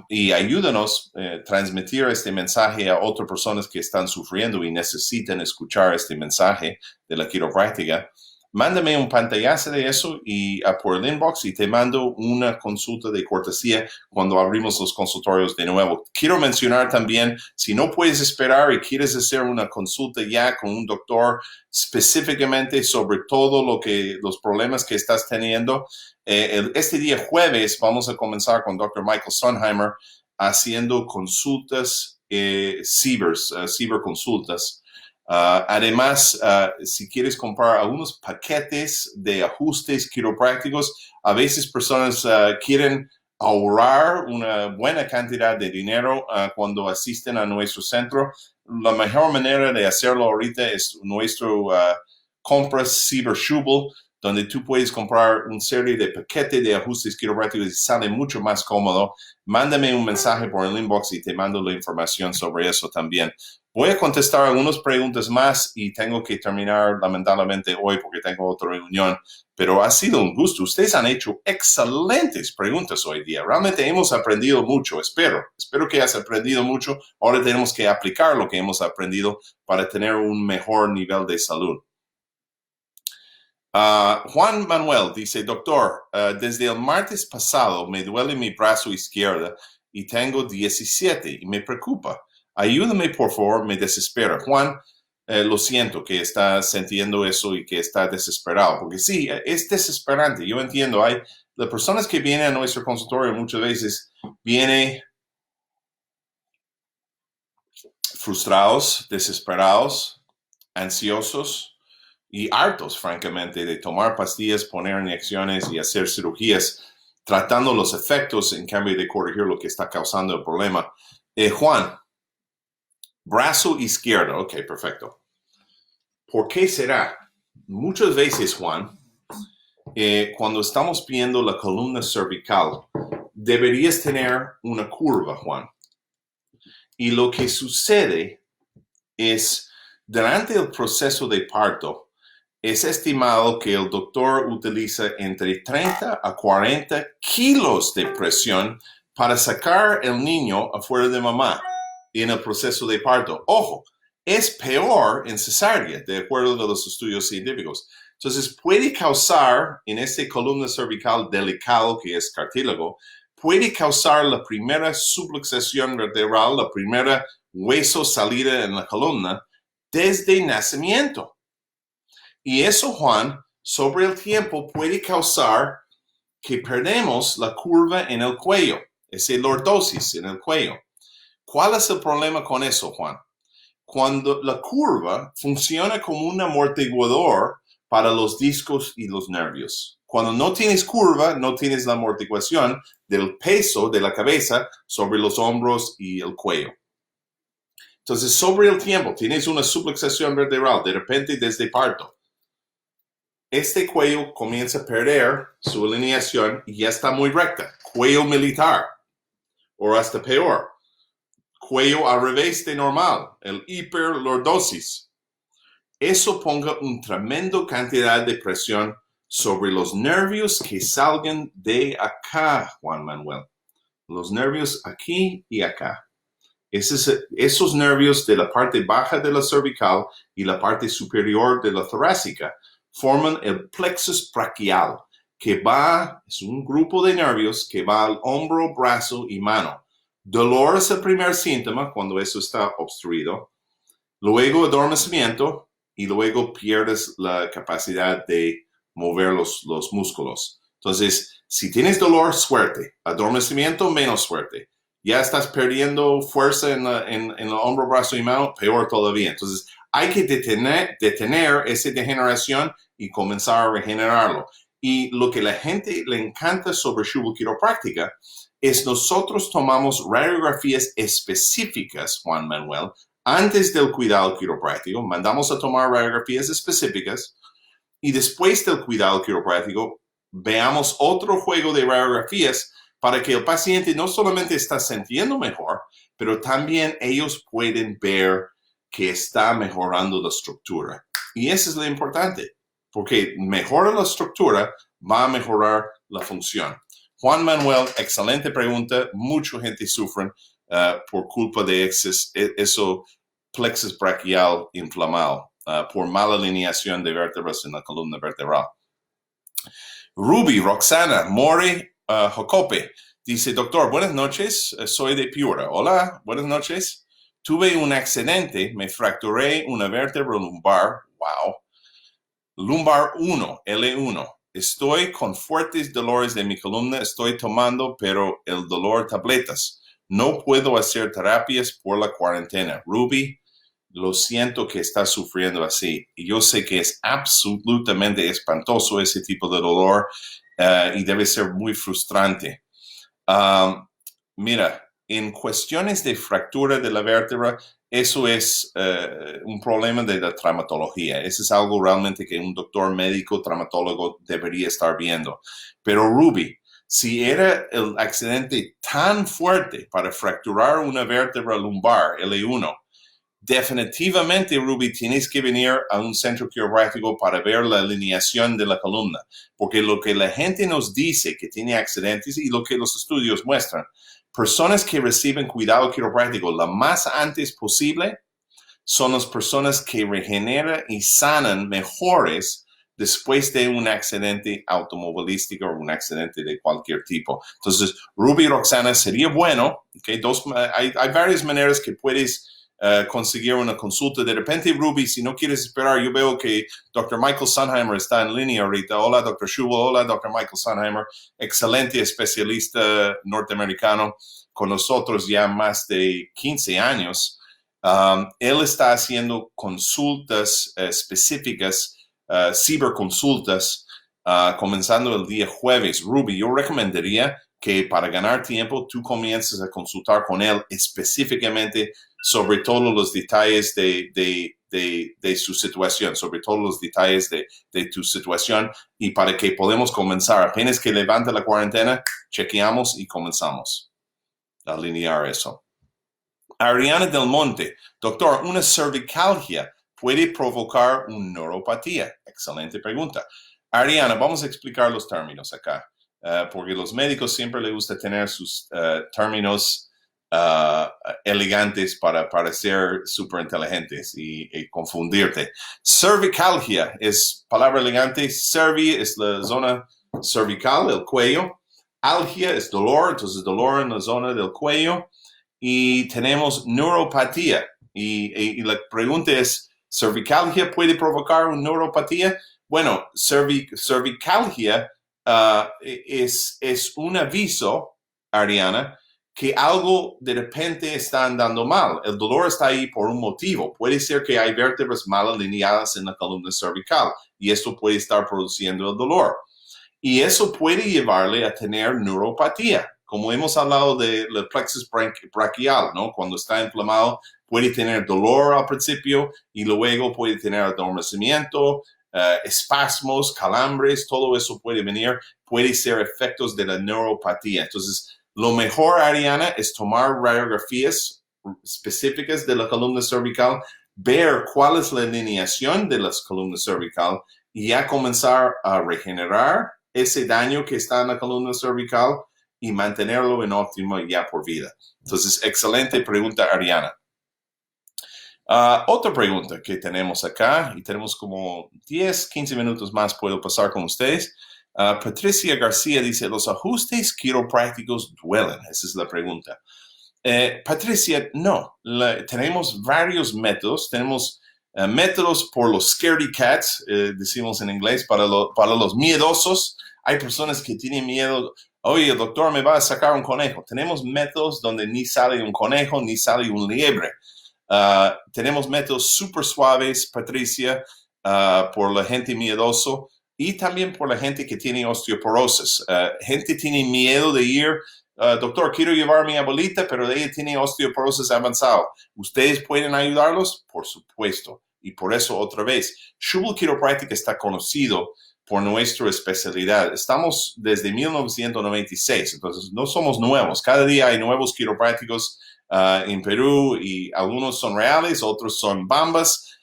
y ayúdanos a transmitir este mensaje a otras personas que están sufriendo y necesitan escuchar este mensaje de la quiropráctica. Mándame un pantallazo de eso y por el inbox y te mando una consulta de cortesía cuando abrimos los consultorios de nuevo. Quiero mencionar también, si no puedes esperar y quieres hacer una consulta ya con un doctor específicamente sobre todo los problemas que estás teniendo, este día jueves vamos a comenzar con Dr. Michael Sonheimer haciendo consultas, ciberconsultas. Además, si quieres comprar algunos paquetes de ajustes quiroprácticos, a veces personas quieren ahorrar una buena cantidad de dinero cuando asisten a nuestro centro. La mejor manera de hacerlo ahorita es nuestro Compras Ciber Schubel, donde tú puedes comprar una serie de paquetes de ajustes quiroprácticos y sale mucho más cómodo. Mándame un mensaje por el inbox y te mando la información sobre eso también. Voy a contestar algunas preguntas más y tengo que terminar lamentablemente hoy porque tengo otra reunión, pero ha sido un gusto. Ustedes han hecho excelentes preguntas hoy día. Realmente hemos aprendido mucho, espero que has aprendido mucho. Ahora tenemos que aplicar lo que hemos aprendido para tener un mejor nivel de salud. Juan Manuel dice, doctor, desde el martes pasado me duele mi brazo izquierdo y tengo 17 y me preocupa. Ayúdame, por favor, me desespera. Juan, lo siento que está sintiendo eso y que está desesperado, porque sí, es desesperante. Yo entiendo, hay las personas que vienen a nuestro consultorio muchas veces vienen frustrados, desesperados, ansiosos y hartos, francamente, de tomar pastillas, poner inyecciones y hacer cirugías, tratando los efectos en cambio de corregir lo que está causando el problema. Juan, Brazo izquierdo. Ok, perfecto. ¿Por qué será? Muchas veces, Juan, cuando estamos viendo la columna cervical, deberías tener una curva, Juan. Y lo que sucede es, durante el proceso de parto, es estimado que el doctor utiliza entre 30 a 40 kilos de presión para sacar el niño afuera de mamá en el proceso de parto. Ojo, es peor en cesárea, de acuerdo a los estudios científicos. Entonces, puede causar, en este columna cervical delicado que es cartílago, puede causar la primera subluxación vertebral, la primera hueso salida en la columna desde nacimiento. Y eso, Juan, sobre el tiempo puede causar que perdemos la curva en el cuello, ese lordosis en el cuello. ¿Cuál es el problema con eso, Juan? Cuando la curva funciona como un amortiguador para los discos y los nervios. Cuando no tienes curva, no tienes la amortiguación del peso de la cabeza sobre los hombros y el cuello. Entonces, sobre el tiempo, tienes una subluxación vertebral, de repente desde parto. Este cuello comienza a perder su alineación y ya está muy recta. Cuello militar, o hasta peor, cuello al revés de normal, el hiperlordosis. Eso ponga una tremenda cantidad de presión sobre los nervios que salgan de acá, Juan Manuel. Los nervios aquí y acá. Esos nervios de la parte baja de la cervical y la parte superior de la torácica forman el plexus braquial, que es un grupo de nervios que va al hombro, brazo y mano. Dolor es el primer síntoma cuando eso está obstruido. Luego adormecimiento y luego pierdes la capacidad de mover los músculos. Entonces, si tienes dolor, suerte. Adormecimiento, menos suerte. Ya estás perdiendo fuerza en el hombro, brazo y mano, peor todavía. Entonces, hay que detener esa degeneración y comenzar a regenerarlo. Y lo que a la gente le encanta sobre Schubel Quiropractica es nosotros tomamos radiografías específicas, Juan Manuel, antes del cuidado quiropráctico, mandamos a tomar radiografías específicas y después del cuidado quiropráctico veamos otro juego de radiografías para que el paciente no solamente está sintiendo mejor, pero también ellos pueden ver que está mejorando la estructura. Y eso es lo importante, porque mejora la estructura, va a mejorar la función. Juan Manuel, excelente pregunta. Mucha gente sufre por culpa de eso plexus braquial inflamado, por mala alineación de vértebras en la columna vertebral. Ruby, Roxana, More, Jocope, dice, doctor, buenas noches, soy de Piura. Hola, buenas noches. Tuve un accidente, me fracturé una vértebra lumbar, wow, lumbar 1, L1. Estoy con fuertes dolores de mi columna, estoy tomando, pero el dolor tabletas. No puedo hacer terapias por la cuarentena. Ruby, lo siento que estás sufriendo así. Y yo sé que es absolutamente espantoso ese tipo de dolor y debe ser muy frustrante. Mira, en cuestiones de fractura de la vértebra, eso es un problema de la traumatología. Eso es algo realmente que un doctor médico traumatólogo debería estar viendo. Pero Ruby, si era el accidente tan fuerte para fracturar una vértebra lumbar, L1, definitivamente, Ruby, tienes que venir a un centro quiropráctico para ver la alineación de la columna, porque lo que la gente nos dice que tiene accidentes y lo que los estudios muestran, personas que reciben cuidado quiropráctico lo más antes posible son las personas que regeneran y sanan mejores después de un accidente automovilístico o un accidente de cualquier tipo. Entonces, Ruby y Roxana, sería bueno, ¿okay? Hay varias maneras que puedes conseguir una consulta. De repente, Ruby, si no quieres esperar, yo veo que Dr. Michael Sunheimer está en línea ahorita. Hola, Dr. Schubel. Hola, Dr. Michael Sunheimer. Excelente especialista norteamericano con nosotros ya más de 15 años. Él está haciendo consultas específicas, ciberconsultas, comenzando el día jueves. Ruby, yo recomendaría que para ganar tiempo tú comiences a consultar con él específicamente sobre todos los detalles de su situación, sobre todos los detalles de tu situación, y para que podamos comenzar. Apenas que levante la cuarentena, chequeamos y comenzamos a alinear eso. Ariana del Monte, doctor, ¿una cervicalgia puede provocar una neuropatía? Excelente pregunta. Ariana, vamos a explicar los términos acá, porque los médicos siempre les gusta tener sus términos elegantes para parecer súper inteligentes y confundirte. Cervicalgia es palabra elegante. Cervi es la zona cervical, el cuello. Algia es dolor, entonces dolor en la zona del cuello. Y tenemos neuropatía. Y la pregunta es, ¿cervicalgia puede provocar una neuropatía? Bueno, cervicalgia es un aviso, Ariana, que algo de repente está andando mal. El dolor está ahí por un motivo. Puede ser que hay vértebras mal alineadas en la columna cervical y esto puede estar produciendo el dolor. Y eso puede llevarle a tener neuropatía. Como hemos hablado del plexus brachial, ¿no? Cuando está inflamado, puede tener dolor al principio y luego puede tener adormecimiento, espasmos, calambres, todo eso puede venir, puede ser efectos de la neuropatía. Entonces, lo mejor, Ariana, es tomar radiografías específicas de la columna cervical, ver cuál es la alineación de las columnas cervical y ya comenzar a regenerar ese daño que está en la columna cervical y mantenerlo en óptimo ya por vida. Entonces, excelente pregunta, Ariana. Otra pregunta que tenemos acá, y tenemos como 10, 15 minutos más, puedo pasar con ustedes. Patricia García dice, ¿los ajustes quiroprácticos duelen? Esa es la pregunta. Patricia, no. Tenemos varios métodos. Tenemos métodos por los scaredy cats, decimos en inglés, para los miedosos. Hay personas que tienen miedo. Oye, el doctor me va a sacar un conejo. Tenemos métodos donde ni sale un conejo, ni sale un liebre. Tenemos métodos súper suaves, Patricia, por la gente miedoso y también por la gente que tiene osteoporosis. Gente tiene miedo de ir, doctor, quiero llevar a mi abuelita, pero ella tiene osteoporosis avanzado. ¿Ustedes pueden ayudarlos? Por supuesto. Y por eso, otra vez, Schubel Quiropractica está conocido por nuestra especialidad. Estamos desde 1996, entonces no somos nuevos. Cada día hay nuevos quiroprácticos en Perú y algunos son reales, otros son bambas,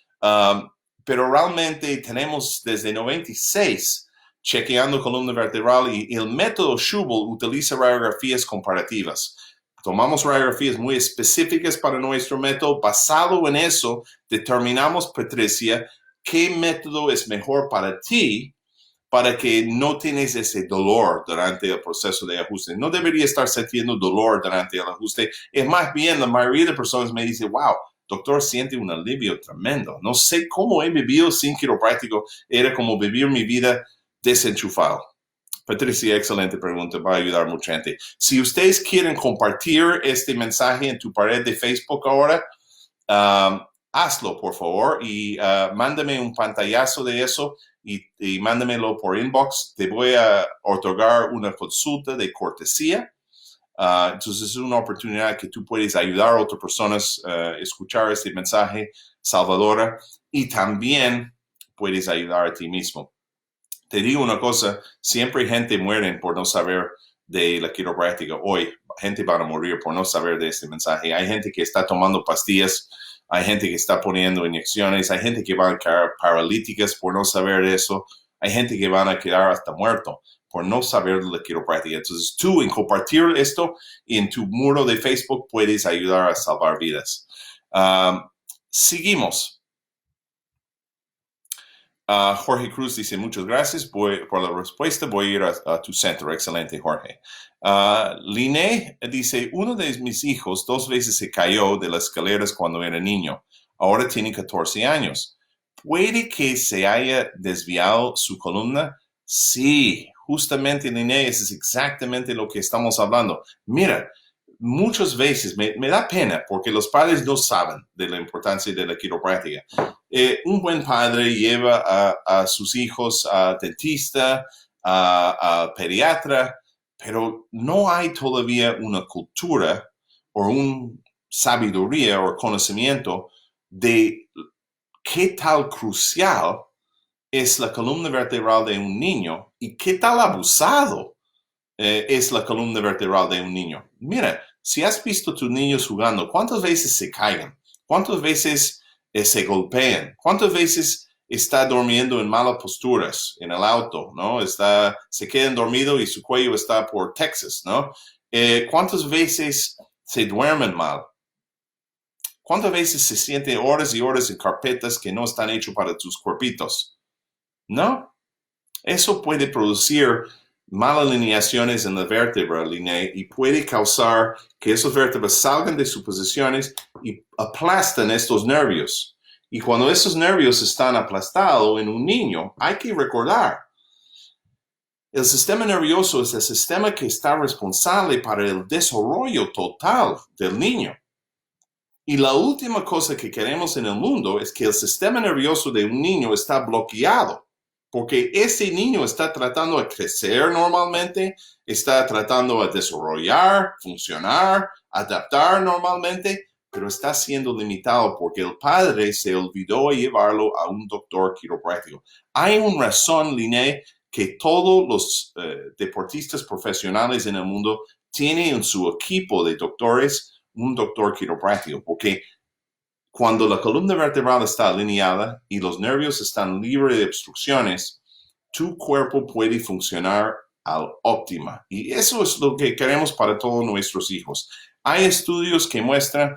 pero realmente tenemos desde 96 chequeando columna vertebral y el método Schubel utiliza radiografías comparativas. Tomamos radiografías muy específicas para nuestro método. Basado en eso, determinamos, Patricia, qué método es mejor para ti para que no tienes ese dolor durante el proceso de ajuste. No debería estar sintiendo dolor durante el ajuste. Es más bien, la mayoría de personas me dicen, wow, doctor, siente un alivio tremendo. No sé cómo he vivido sin quiropráctico. Era como vivir mi vida desenchufado. Patricia, excelente pregunta. Va a ayudar mucha gente. Si ustedes quieren compartir este mensaje en tu pared de Facebook ahora, hazlo, por favor, y mándame un pantallazo de eso y mándamelo por inbox. Te voy a otorgar una consulta de cortesía. Entonces es una oportunidad que tú puedes ayudar a otras personas a escuchar este mensaje salvador y también puedes ayudar a ti mismo. Te digo una cosa, siempre gente muere por no saber de la quiropráctica. Hoy, gente va a morir por no saber de este mensaje. Hay gente que está tomando pastillas, hay gente que está poniendo inyecciones, hay gente que va a quedar paralíticas por no saber de eso, hay gente que van a quedar hasta muerto por no saber de la quiropráctica. Entonces tú en compartir esto en tu muro de Facebook puedes ayudar a salvar vidas. Seguimos. Jorge Cruz dice, muchas gracias por la respuesta. Voy a ir a tu centro. Excelente, Jorge. Liné dice, uno de mis hijos 2 veces se cayó de las escaleras cuando era niño. Ahora tiene 14 años. ¿Puede que se haya desviado su columna? Sí, justamente, Liné, eso es exactamente lo que estamos hablando. Mira, muchas veces me da pena porque los padres no saben de la importancia de la quiropráctica. Un buen padre lleva a sus hijos a dentista, a pediatra, pero no hay todavía una cultura o un sabiduría o conocimiento de qué tal crucial es la columna vertebral de un niño y qué tal abusado es la columna vertebral de un niño. Mira, si has visto tus niños jugando, ¿cuántas veces se caen? ¿Cuántas veces se golpean? ¿Cuántas veces está durmiendo en malas posturas en el auto, ¿no? Se quedan dormidos y su cuello está por Texas, ¿no? ¿Cuántas veces se duermen mal? ¿Cuántas veces se sienten horas y horas en carpetas que no están hechas para tus cuerpitos? ¿No? Eso puede producir malas alineaciones en la vértebra, Liné, y puede causar que esas vértebras salgan de sus posiciones y aplastan estos nervios. Y cuando esos nervios están aplastados en un niño, hay que recordar, el sistema nervioso es el sistema que está responsable para el desarrollo total del niño. Y la última cosa que queremos en el mundo es que el sistema nervioso de un niño está bloqueado, porque ese niño está tratando de crecer normalmente, está tratando de desarrollar, funcionar, adaptar normalmente, pero está siendo limitado porque el padre se olvidó de llevarlo a un doctor quiropráctico. Hay una razón, Liné, que todos los deportistas profesionales en el mundo tienen en su equipo de doctores un doctor quiropráctico, porque cuando la columna vertebral está alineada y los nervios están libres de obstrucciones, tu cuerpo puede funcionar al óptimo. Y eso es lo que queremos para todos nuestros hijos. Hay estudios que muestran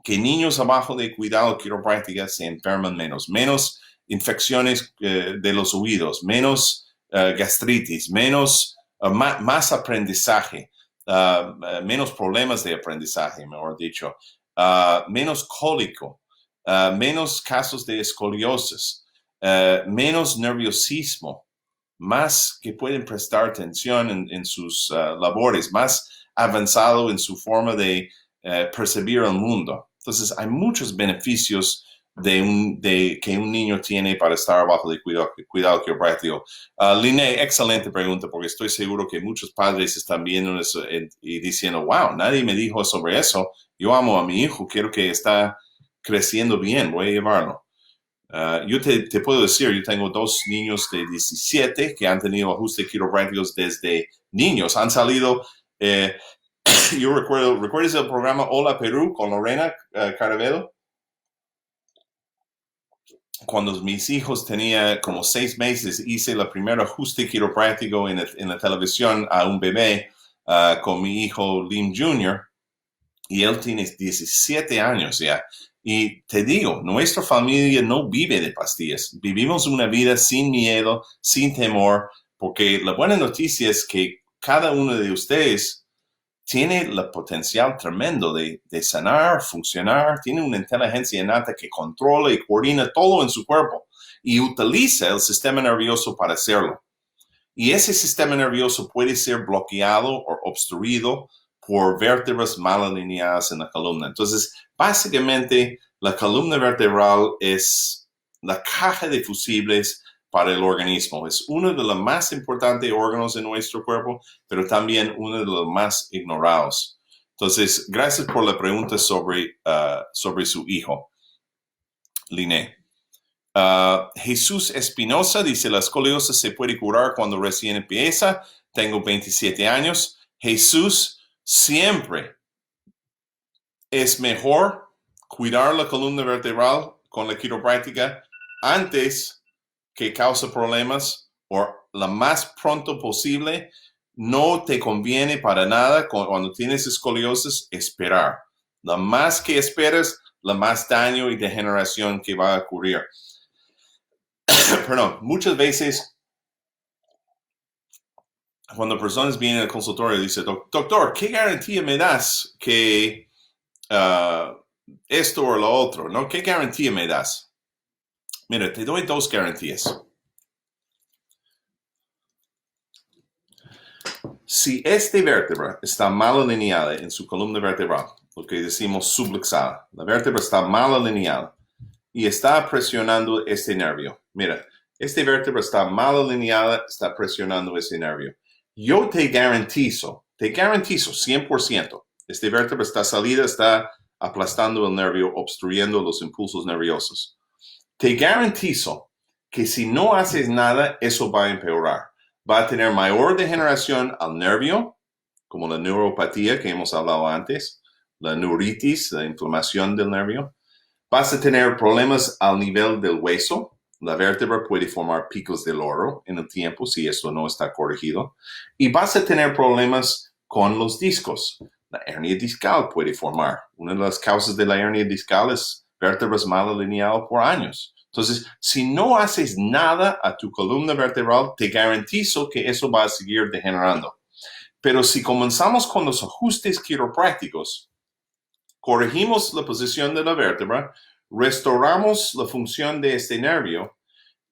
que niños abajo de cuidado quiropráctica se enferman menos infecciones de los oídos, menos gastritis, más aprendizaje. Menos problemas de aprendizaje, mejor dicho, menos cólico, menos casos de escoliosis, menos nerviosismo, más que pueden prestar atención en sus labores, más avanzado en su forma de percibir el mundo. Entonces, hay muchos beneficios que un niño tiene para estar bajo de cuidado quiropráctico. Liné, excelente pregunta, porque estoy seguro que muchos padres están viendo eso y diciendo, wow, nadie me dijo sobre eso. Yo amo a mi hijo, quiero que está creciendo bien, voy a llevarlo. Yo te puedo decir, yo tengo 2 niños de 17 que han tenido ajustes quiroprácticos desde niños. Han salido, yo ¿recuerdas el programa Hola Perú con Lorena Caravelo? Cuando mis hijos tenían como 6 meses, hice el primer ajuste quiropráctico en la televisión a un bebé con mi hijo Lim Jr., y él tiene 17 años ya. Y te digo, nuestra familia no vive de pastillas. Vivimos una vida sin miedo, sin temor, porque la buena noticia es que cada uno de ustedes tiene el potencial tremendo de sanar, funcionar, tiene una inteligencia innata que controla y coordina todo en su cuerpo y utiliza el sistema nervioso para hacerlo. Y ese sistema nervioso puede ser bloqueado o obstruido por vértebras mal alineadas en la columna. Entonces, básicamente, la columna vertebral es la caja de fusibles para el organismo. Es uno de los más importantes órganos de nuestro cuerpo, pero también uno de los más ignorados. Entonces, gracias por la pregunta sobre su hijo, Liné. Jesús Espinosa dice, la escoliosis se puede curar cuando recién empieza. Tengo 27 años. Jesús, siempre es mejor cuidar la columna vertebral con la quiropráctica antes que cause problemas o lo más pronto posible. No te conviene para nada cuando tienes escoliosis esperar. Lo más que esperas, lo más daño y degeneración que va a ocurrir. Perdón, muchas veces cuando personas vienen al consultorio dicen, doctor, ¿qué garantía me das que esto o lo otro? ¿No? ¿Qué garantía me das? Mira, te doy 2 garantías. Si esta vértebra está mal alineada en su columna vertebral, lo que decimos subluxada, la vértebra está mal alineada y está presionando este nervio. Mira, esta vértebra está mal alineada, está presionando ese nervio. Yo te garantizo 100%, Esta vértebra está salida, está aplastando el nervio, obstruyendo los impulsos nerviosos. Te garantizo que si no haces nada, eso va a empeorar. Va a tener mayor degeneración al nervio, como la neuropatía que hemos hablado antes, la neuritis, la inflamación del nervio. Vas a tener problemas al nivel del hueso. La vértebra puede formar picos de lodo en el tiempo si esto no está corregido. Y vas a tener problemas con los discos. La hernia discal puede formar. Una de las causas de la hernia discal es vértebras mal alineadas por años. Entonces, si no haces nada a tu columna vertebral, te garantizo que eso va a seguir degenerando. Pero si comenzamos con los ajustes quiroprácticos, corregimos la posición de la vértebra, restauramos la función de este nervio,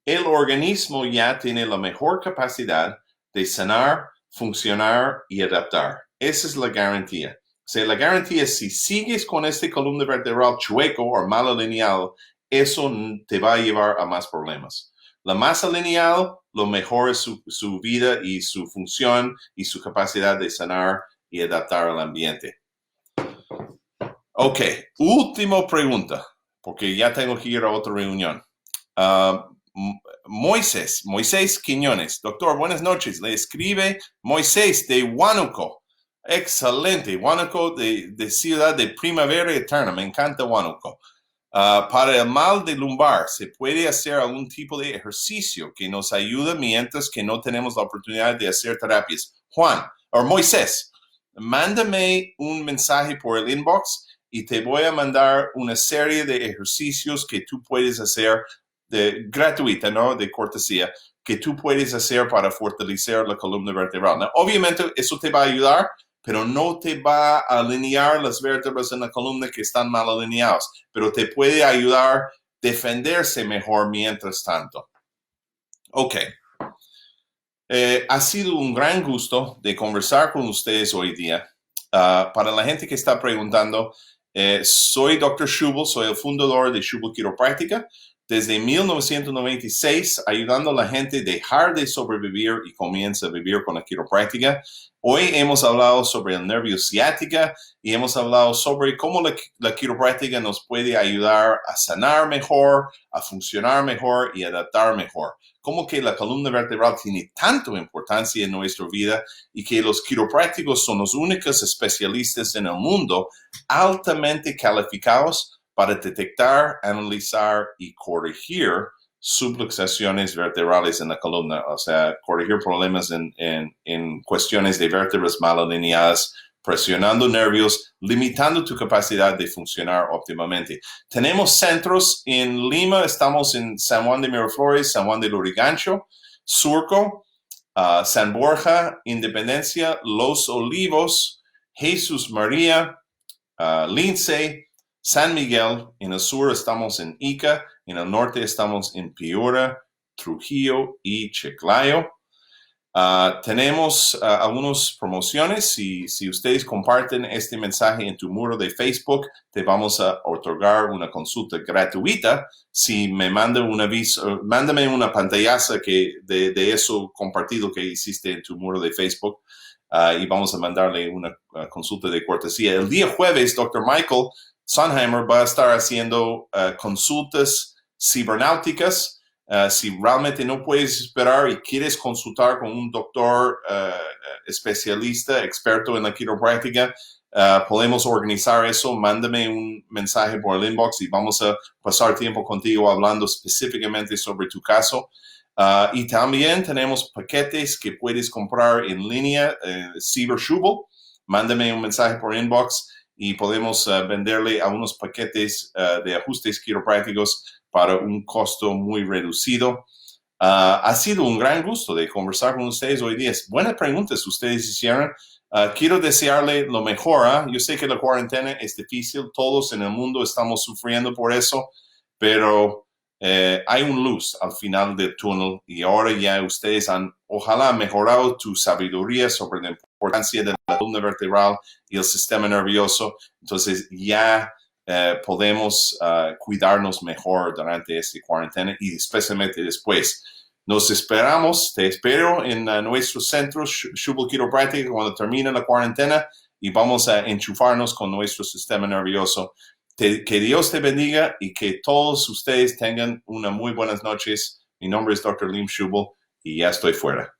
el organismo ya tiene la mejor capacidad de sanar, funcionar y adaptar. Esa es la garantía. O sea, la garantía es si sigues con este columna vertebral chueco o mal alineado, eso te va a llevar a más problemas. La más alineado, lo mejor es su vida y su función y su capacidad de sanar y adaptar al ambiente. Ok, última pregunta, porque ya tengo que ir a otra reunión. Moisés Quiñones. Doctor, buenas noches. Le escribe Moisés de Huánuco. Excelente. Huánuco de Ciudad de Primavera Eterna. Me encanta Huánuco. Para el mal de lumbar, ¿se puede hacer algún tipo de ejercicio que nos ayude mientras que no tenemos la oportunidad de hacer terapias? Moisés, mándame un mensaje por el inbox y te voy a mandar una serie de ejercicios que tú puedes hacer gratuita, ¿no? De cortesía, que tú puedes hacer para fortalecer la columna vertebral, ¿no? Obviamente eso te va a ayudar, pero no te va a alinear las vértebras en la columna que están mal alineadas, pero te puede ayudar a defenderse mejor mientras tanto. Ok. Ha sido un gran gusto de conversar con ustedes hoy día. Para la gente que está preguntando, soy Dr. Schubel, soy el fundador de Schubel Quiropractica. Desde 1996, ayudando a la gente a dejar de sobrevivir y comienza a vivir con la quiropráctica. Hoy hemos hablado sobre el nervio ciático y hemos hablado sobre cómo la quiropráctica nos puede ayudar a sanar mejor, a funcionar mejor y adaptar mejor. Cómo que la columna vertebral tiene tanta importancia en nuestra vida y que los quiroprácticos son los únicos especialistas en el mundo altamente calificados para detectar, analizar y corregir subluxaciones vertebrales en la columna, o sea, corregir problemas en cuestiones de vértebras mal alineadas, presionando nervios, limitando tu capacidad de funcionar óptimamente. Tenemos centros en Lima, estamos en San Juan de Miraflores, San Juan de Lurigancho, Surco, San Borja, Independencia, Los Olivos, Jesús María, Lince, San Miguel. En el sur estamos en Ica, en el norte estamos en Piura, Trujillo y Chiclayo. Tenemos algunas promociones. Si ustedes comparten este mensaje en tu muro de Facebook, te vamos a otorgar una consulta gratuita. Si me manda un aviso, mándame una pantallaza de eso compartido que hiciste en tu muro de Facebook y vamos a mandarle una consulta de cortesía. El día jueves, Dr. Michael Sonheimer va a estar haciendo consultas cibernáuticas. Si realmente no puedes esperar y quieres consultar con un doctor especialista, experto en la quiropráctica, podemos organizar eso. Mándame un mensaje por el inbox y vamos a pasar tiempo contigo hablando específicamente sobre tu caso. Y también tenemos paquetes que puedes comprar en línea, Cyber Schubel. Mándame un mensaje por inbox y podemos venderle a unos paquetes de ajustes quiroprácticos para un costo muy reducido. Ha sido un gran gusto de conversar con ustedes hoy día. Buenas preguntas ustedes hicieron. Quiero desearle lo mejor. Yo sé que la cuarentena es difícil. Todos en el mundo estamos sufriendo por eso, pero hay una luz al final del túnel y ahora ya ustedes han, ojalá, mejorado tu sabiduría sobre la importancia de la columna vertebral y el sistema nervioso. Entonces ya podemos cuidarnos mejor durante esta cuarentena y especialmente después. Nos esperamos, te espero en nuestro centro Schubel Quiropractica cuando termine la cuarentena y vamos a enchufarnos con nuestro sistema nervioso. Que Dios te bendiga y que todos ustedes tengan unas muy buenas noches. Mi nombre es Dr. Lim Schubel y ya estoy fuera.